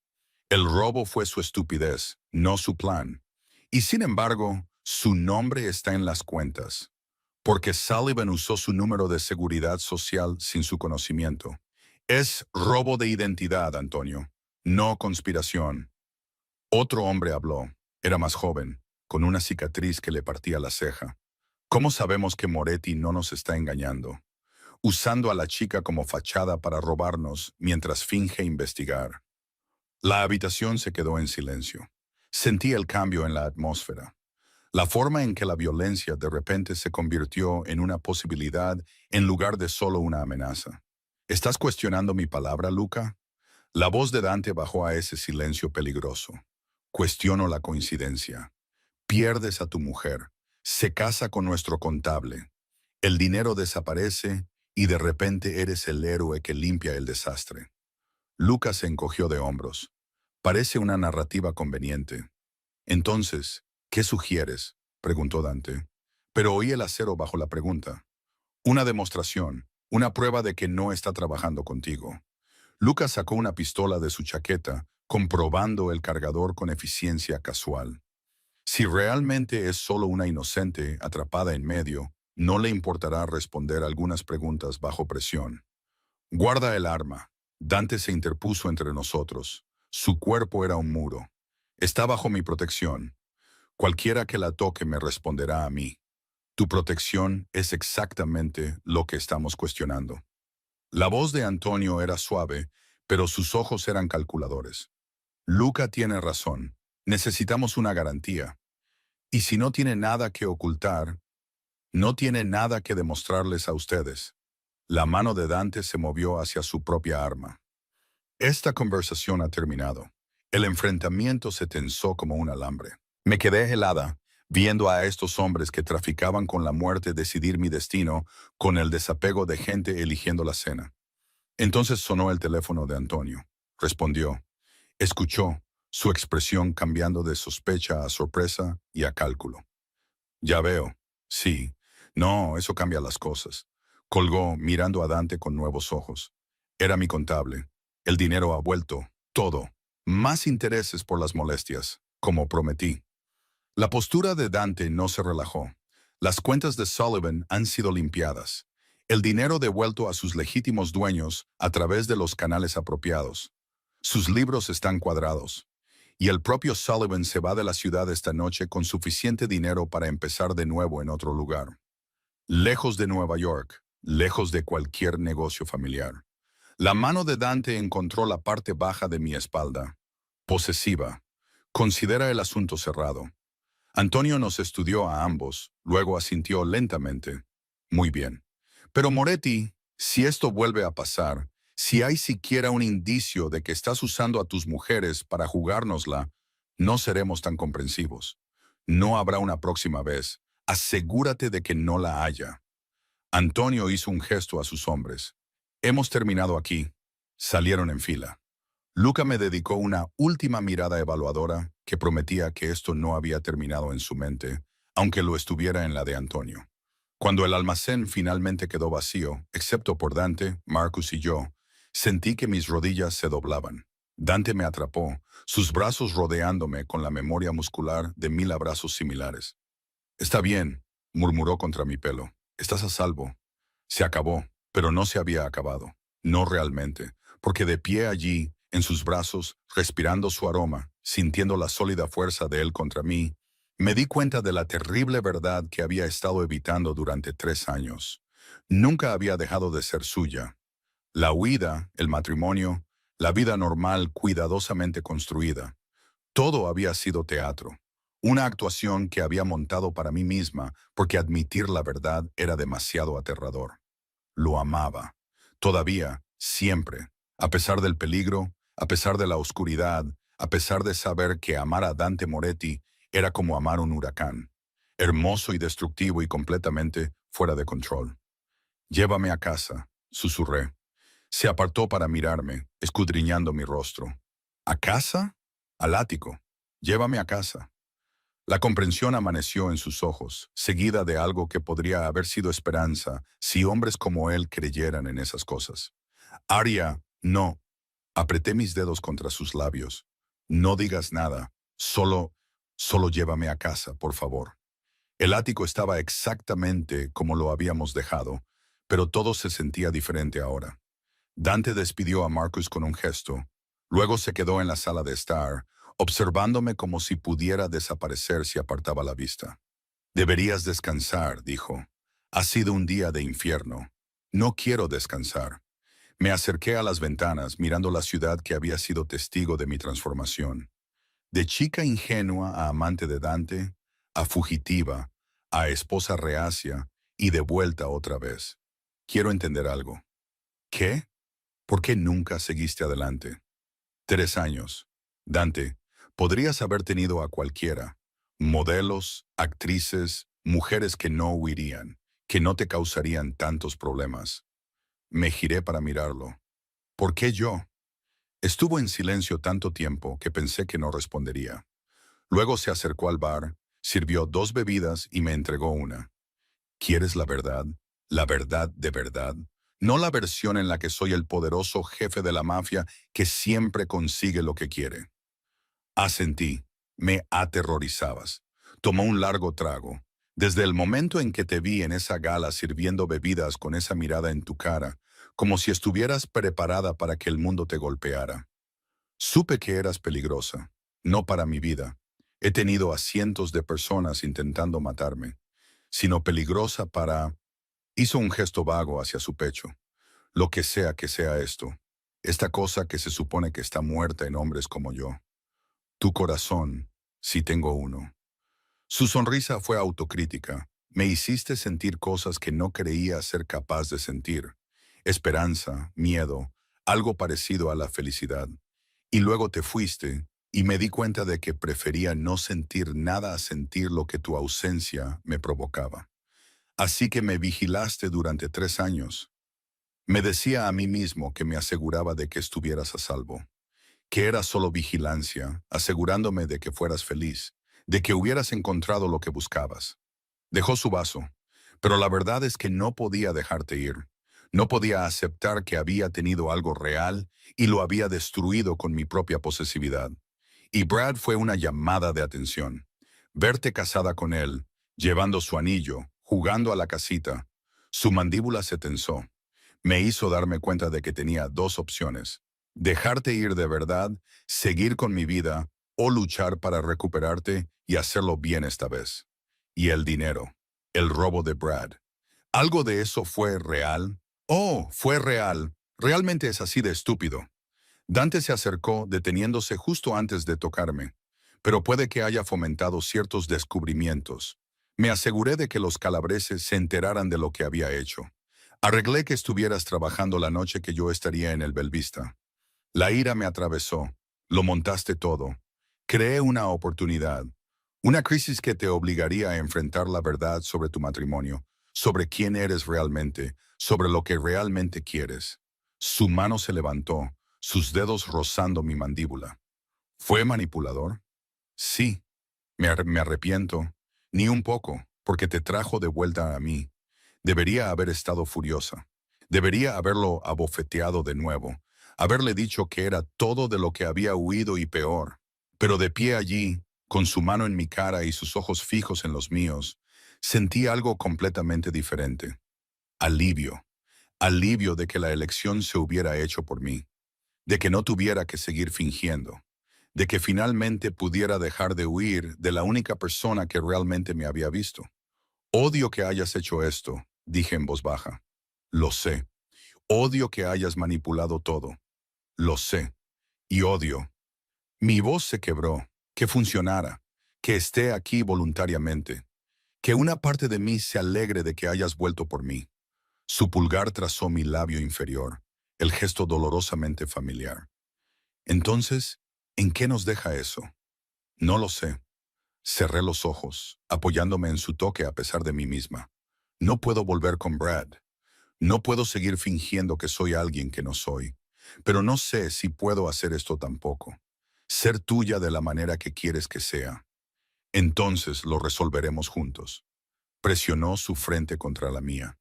El robo fue su estupidez, no su plan. Y sin embargo, su nombre está en las cuentas. Porque Sullivan usó su número de seguridad social sin su conocimiento. Es robo de identidad, Antonio, no conspiración. Otro hombre habló. Era más joven, con una cicatriz que le partía la ceja. ¿Cómo sabemos que Moretti no nos está engañando? Usando a la chica como fachada para robarnos mientras finge investigar. La habitación se quedó en silencio. Sentí el cambio en la atmósfera. La forma en que la violencia de repente se convirtió en una posibilidad en lugar de solo una amenaza. ¿Estás cuestionando mi palabra, Luca? La voz de Dante bajó a ese silencio peligroso. Cuestiono la coincidencia. Pierdes a tu mujer. Se casa con nuestro contable. El dinero desaparece y de repente eres el héroe que limpia el desastre. Lucas se encogió de hombros. Parece una narrativa conveniente. Entonces, ¿qué sugieres? Preguntó Dante. Pero oí el acero bajo la pregunta. Una demostración, una prueba de que no está trabajando contigo. Lucas sacó una pistola de su chaqueta, comprobando el cargador con eficiencia casual. Si realmente es solo una inocente atrapada en medio, no le importará responder algunas preguntas bajo presión. Guarda el arma. Dante se interpuso entre nosotros. Su cuerpo era un muro. Está bajo mi protección. Cualquiera que la toque me responderá a mí. Tu protección es exactamente lo que estamos cuestionando. La voz de Antonio era suave, pero sus ojos eran calculadores. Luca tiene razón. Necesitamos una garantía. Y si no tiene nada que ocultar, no tiene nada que demostrarles a ustedes. La mano de Dante se movió hacia su propia arma. Esta conversación ha terminado. El enfrentamiento se tensó como un alambre. Me quedé helada, viendo a estos hombres que traficaban con la muerte decidir mi destino con el desapego de gente eligiendo la cena. Entonces sonó el teléfono de Antonio. Respondió. Escuchó, su expresión cambiando de sospecha a sorpresa y a cálculo. Ya veo. Sí. No, eso cambia las cosas. Colgó, mirando a Dante con nuevos ojos. Era mi contable. El dinero ha vuelto. Todo. Más intereses por las molestias, como prometí. La postura de Dante no se relajó. Las cuentas de Sullivan han sido limpiadas. El dinero devuelto a sus legítimos dueños a través de los canales apropiados. Sus libros están cuadrados. Y el propio Sullivan se va de la ciudad esta noche con suficiente dinero para empezar de nuevo en otro lugar. Lejos de Nueva York, lejos de cualquier negocio familiar. La mano de Dante encontró la parte baja de mi espalda. Posesiva. Considera el asunto cerrado. Antonio nos estudió a ambos, luego asintió lentamente. Muy bien. Pero Moretti, si esto vuelve a pasar, si hay siquiera un indicio de que estás usando a tus mujeres para jugárnosla, no seremos tan comprensivos. No habrá una próxima vez. Asegúrate de que no la haya. Antonio hizo un gesto a sus hombres. Hemos terminado aquí. Salieron en fila. Luca me dedicó una última mirada evaluadora que prometía que esto no había terminado en su mente, aunque lo estuviera en la de Antonio. Cuando el almacén finalmente quedó vacío, excepto por Dante, Marcus y yo, sentí que mis rodillas se doblaban. Dante me atrapó, sus brazos rodeándome con la memoria muscular de 1000 abrazos similares. Está bien, murmuró contra mi pelo. Estás a salvo. Se acabó, pero no se había acabado. No realmente, porque de pie allí, en sus brazos, respirando su aroma, sintiendo la sólida fuerza de él contra mí, me di cuenta de la terrible verdad que había estado evitando durante 3 años. Nunca había dejado de ser suya. La huida, el matrimonio, la vida normal cuidadosamente construida. Todo había sido teatro. Una actuación que había montado para mí misma porque admitir la verdad era demasiado aterrador. Lo amaba. Todavía, siempre. A pesar del peligro, a pesar de la oscuridad, a pesar de saber que amar a Dante Moretti era como amar un huracán. Hermoso y destructivo y completamente fuera de control. Llévame a casa, susurré. Se apartó para mirarme, escudriñando mi rostro. ¿A casa? Al ático. Llévame a casa. La comprensión amaneció en sus ojos, seguida de algo que podría haber sido esperanza si hombres como él creyeran en esas cosas. Aria, no. Apreté mis dedos contra sus labios. No digas nada. Solo llévame a casa, por favor. El ático estaba exactamente como lo habíamos dejado, pero todo se sentía diferente ahora. Dante despidió a Marcus con un gesto. Luego se quedó en la sala de estar, observándome como si pudiera desaparecer si apartaba la vista. Deberías descansar, dijo. Ha sido un día de infierno. No quiero descansar. Me acerqué a las ventanas, mirando la ciudad que había sido testigo de mi transformación. De chica ingenua a amante de Dante, a fugitiva, a esposa reacia y de vuelta otra vez. Quiero entender algo. ¿Qué? ¿Por qué nunca seguiste adelante? 3 años. Dante, podrías haber tenido a cualquiera. Modelos, actrices, mujeres que no huirían, que no te causarían tantos problemas. Me giré para mirarlo. ¿Por qué yo? Estuvo en silencio tanto tiempo que pensé que no respondería. Luego se acercó al bar, sirvió 2 bebidas y me entregó una. ¿Quieres la verdad? ¿La verdad de verdad? No la versión en la que soy el poderoso jefe de la mafia que siempre consigue lo que quiere. Asentí. Me aterrorizabas. Tomó un largo trago. Desde el momento en que te vi en esa gala sirviendo bebidas con esa mirada en tu cara, como si estuvieras preparada para que el mundo te golpeara. Supe que eras peligrosa, no para mi vida. He tenido a cientos de personas intentando matarme, sino peligrosa para... Hizo un gesto vago hacia su pecho. Lo que sea esto. Esta cosa que se supone que está muerta en hombres como yo. Tu corazón, si tengo uno. Su sonrisa fue autocrítica. Me hiciste sentir cosas que no creía ser capaz de sentir. Esperanza, miedo, algo parecido a la felicidad. Y luego te fuiste, y me di cuenta de que prefería no sentir nada a sentir lo que tu ausencia me provocaba. Así que me vigilaste durante 3 años. Me decía a mí mismo que me aseguraba de que estuvieras a salvo, que era solo vigilancia, asegurándome de que fueras feliz, de que hubieras encontrado lo que buscabas. Dejó su vaso, pero la verdad es que no podía dejarte ir. No podía aceptar que había tenido algo real y lo había destruido con mi propia posesividad. Y Brad fue una llamada de atención. Verte casada con él, llevando su anillo, jugando a la casita. Su mandíbula se tensó. Me hizo darme cuenta de que tenía dos opciones: dejarte ir de verdad, seguir con mi vida, o luchar para recuperarte y hacerlo bien esta vez. Y el dinero, el robo de Brad. ¿Algo de eso fue real? Oh, fue real. Realmente es así de estúpido. Dante se acercó, deteniéndose justo antes de tocarme, pero puede que haya fomentado ciertos descubrimientos. Me aseguré de que los calabreses se enteraran de lo que había hecho. Arreglé que estuvieras trabajando la noche que yo estaría en el Belvista. La ira me atravesó. Lo montaste todo. Creé una oportunidad. Una crisis que te obligaría a enfrentar la verdad sobre tu matrimonio, sobre quién eres realmente, sobre lo que realmente quieres. Su mano se levantó, sus dedos rozando mi mandíbula. ¿Fue manipulador? Sí. Me arrepiento. Ni un poco, porque te trajo de vuelta a mí. Debería haber estado furiosa. Debería haberlo abofeteado de nuevo, haberle dicho que era todo de lo que había huido y peor. Pero de pie allí, con su mano en mi cara y sus ojos fijos en los míos, sentí algo completamente diferente. Alivio. Alivio de que la elección se hubiera hecho por mí, de que no tuviera que seguir fingiendo, de que finalmente pudiera dejar de huir de la única persona que realmente me había visto. Odio que hayas hecho esto, dije en voz baja. Lo sé. Odio que hayas manipulado todo. Lo sé. Y odio. Mi voz se quebró. Que funcionara. Que esté aquí voluntariamente. Que una parte de mí se alegre de que hayas vuelto por mí. Su pulgar trazó mi labio inferior, el gesto dolorosamente familiar. Entonces, ¿en qué nos deja eso? No lo sé. Cerré los ojos, apoyándome en su toque a pesar de mí misma. No puedo volver con Brad. No puedo seguir fingiendo que soy alguien que no soy. Pero no sé si puedo hacer esto tampoco. Ser tuya de la manera que quieres que sea. Entonces lo resolveremos juntos. Presionó su frente contra la mía.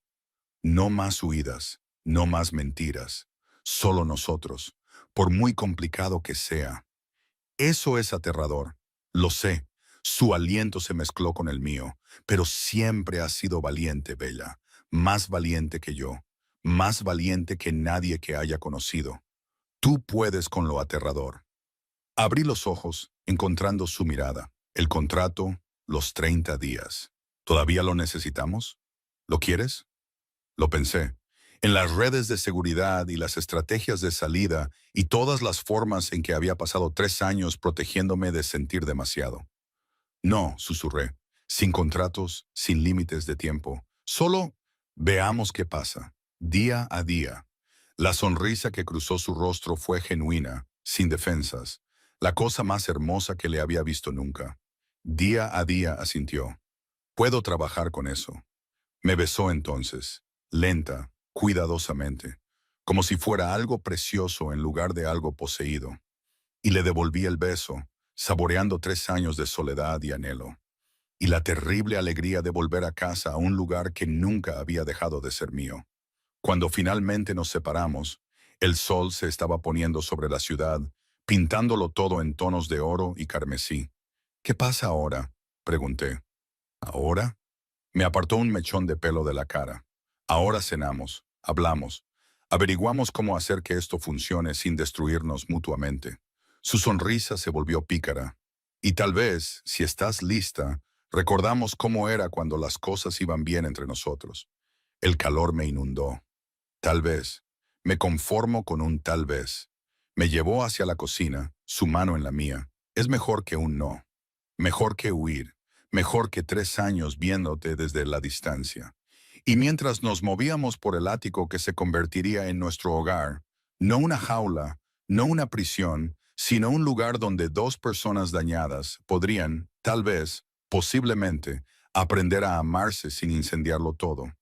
No más huidas, no más mentiras. Solo nosotros, por muy complicado que sea. Eso es aterrador. Lo sé. Su aliento se mezcló con el mío, pero siempre has sido valiente, Bella. Más valiente que yo. Más valiente que nadie que haya conocido. Tú puedes con lo aterrador. Abrí los ojos, encontrando su mirada. El contrato, los 30 días. ¿Todavía lo necesitamos? ¿Lo quieres? Lo pensé. En las redes de seguridad y las estrategias de salida y todas las formas en que había pasado 3 años protegiéndome de sentir demasiado. No, susurré. Sin contratos, sin límites de tiempo. Solo veamos qué pasa, día a día. La sonrisa que cruzó su rostro fue genuina, sin defensas. La cosa más hermosa que le había visto nunca. Día a día asintió. Puedo trabajar con eso. Me besó entonces, lenta, cuidadosamente, como si fuera algo precioso en lugar de algo poseído. Y le devolví el beso, saboreando 3 años de soledad y anhelo. Y la terrible alegría de volver a casa a un lugar que nunca había dejado de ser mío. Cuando finalmente nos separamos, el sol se estaba poniendo sobre la ciudad, pintándolo todo en tonos de oro y carmesí. ¿Qué pasa ahora? Pregunté. ¿Ahora? Me apartó un mechón de pelo de la cara. Ahora cenamos, hablamos, averiguamos cómo hacer que esto funcione sin destruirnos mutuamente. Su sonrisa se volvió pícara. Y tal vez, si estás lista, recordamos cómo era cuando las cosas iban bien entre nosotros. El calor me inundó. Tal vez. Me conformo con un tal vez. Me llevó hacia la cocina, su mano en la mía. Es mejor que un no. Mejor que huir. Mejor que 3 años viéndote desde la distancia. Y mientras nos movíamos por el ático que se convertiría en nuestro hogar, no una jaula, no una prisión, sino un lugar donde dos personas dañadas podrían, tal vez, posiblemente, aprender a amarse sin incendiarlo todo.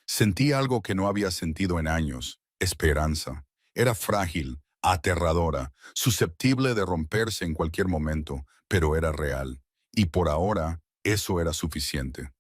Sentí algo que no había sentido en años, esperanza. Era frágil, aterradora, susceptible de romperse en cualquier momento, pero era real. Y por ahora, eso era suficiente.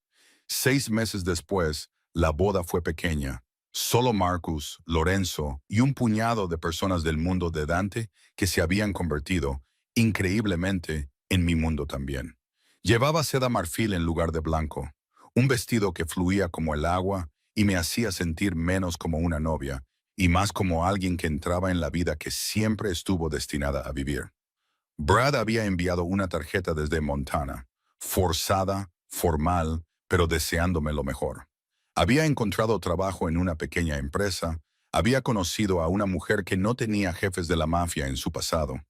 6 meses después, la boda fue pequeña. Solo Marcus, Lorenzo y un puñado de personas del mundo de Dante que se habían convertido, increíblemente, en mi mundo también. Llevaba seda marfil en lugar de blanco, un vestido que fluía como el agua y me hacía sentir menos como una novia y más como alguien que entraba en la vida que siempre estuvo destinada a vivir. Brad había enviado una tarjeta desde Montana, forzada, formal, pero deseándome lo mejor. Había encontrado trabajo en una pequeña empresa, había conocido a una mujer que no tenía jefes de la mafia en su pasado.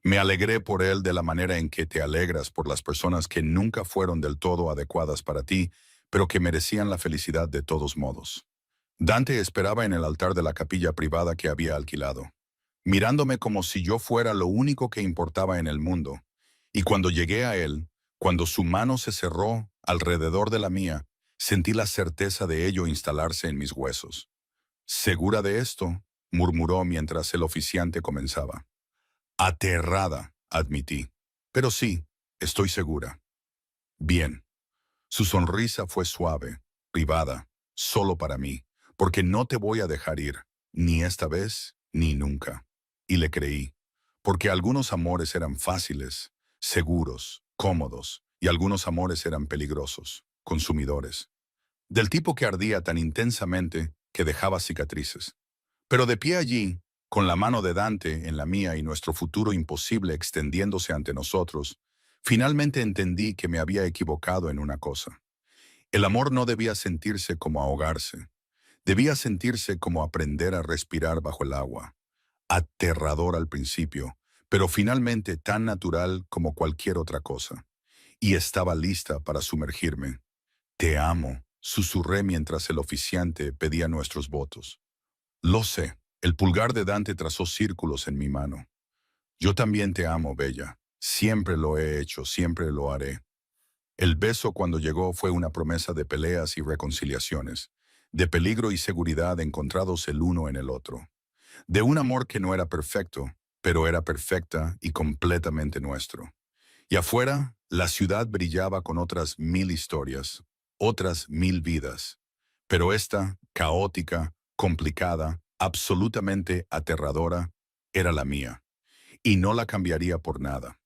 Me alegré por él de la manera en que te alegras por las personas que nunca fueron del todo adecuadas para ti, pero que merecían la felicidad de todos modos. Dante esperaba en el altar de la capilla privada que había alquilado, mirándome como si yo fuera lo único que importaba en el mundo. Y cuando llegué a él, cuando su mano se cerró alrededor de la mía, sentí la certeza de ello instalarse en mis huesos. ¿Segura de esto?, murmuró mientras el oficiante comenzaba. Aterrada, admití. Pero sí, estoy segura. Bien. Su sonrisa fue suave, privada, solo para mí, porque no te voy a dejar ir, ni esta vez, ni nunca. Y le creí, porque algunos amores eran fáciles, seguros, cómodos, y algunos amores eran peligrosos, consumidores, del tipo que ardía tan intensamente que dejaba cicatrices. Pero de pie allí, con la mano de Dante en la mía y nuestro futuro imposible extendiéndose ante nosotros, finalmente entendí que me había equivocado en una cosa. El amor no debía sentirse como ahogarse, debía sentirse como aprender a respirar bajo el agua. Aterrador al principio, pero finalmente tan natural como cualquier otra cosa. Y estaba lista para sumergirme. Te amo, susurré mientras el oficiante pedía nuestros votos. Lo sé, el pulgar de Dante trazó círculos en mi mano. Yo también te amo, bella. Siempre lo he hecho, siempre lo haré. El beso cuando llegó fue una promesa de peleas y reconciliaciones, de peligro y seguridad encontrados el uno en el otro, de un amor que no era perfecto, pero era perfecta y completamente nuestro. Y afuera, la ciudad brillaba con otras 1000 historias, otras 1000 vidas. Pero esta, caótica, complicada, absolutamente aterradora, era la mía, y no la cambiaría por nada.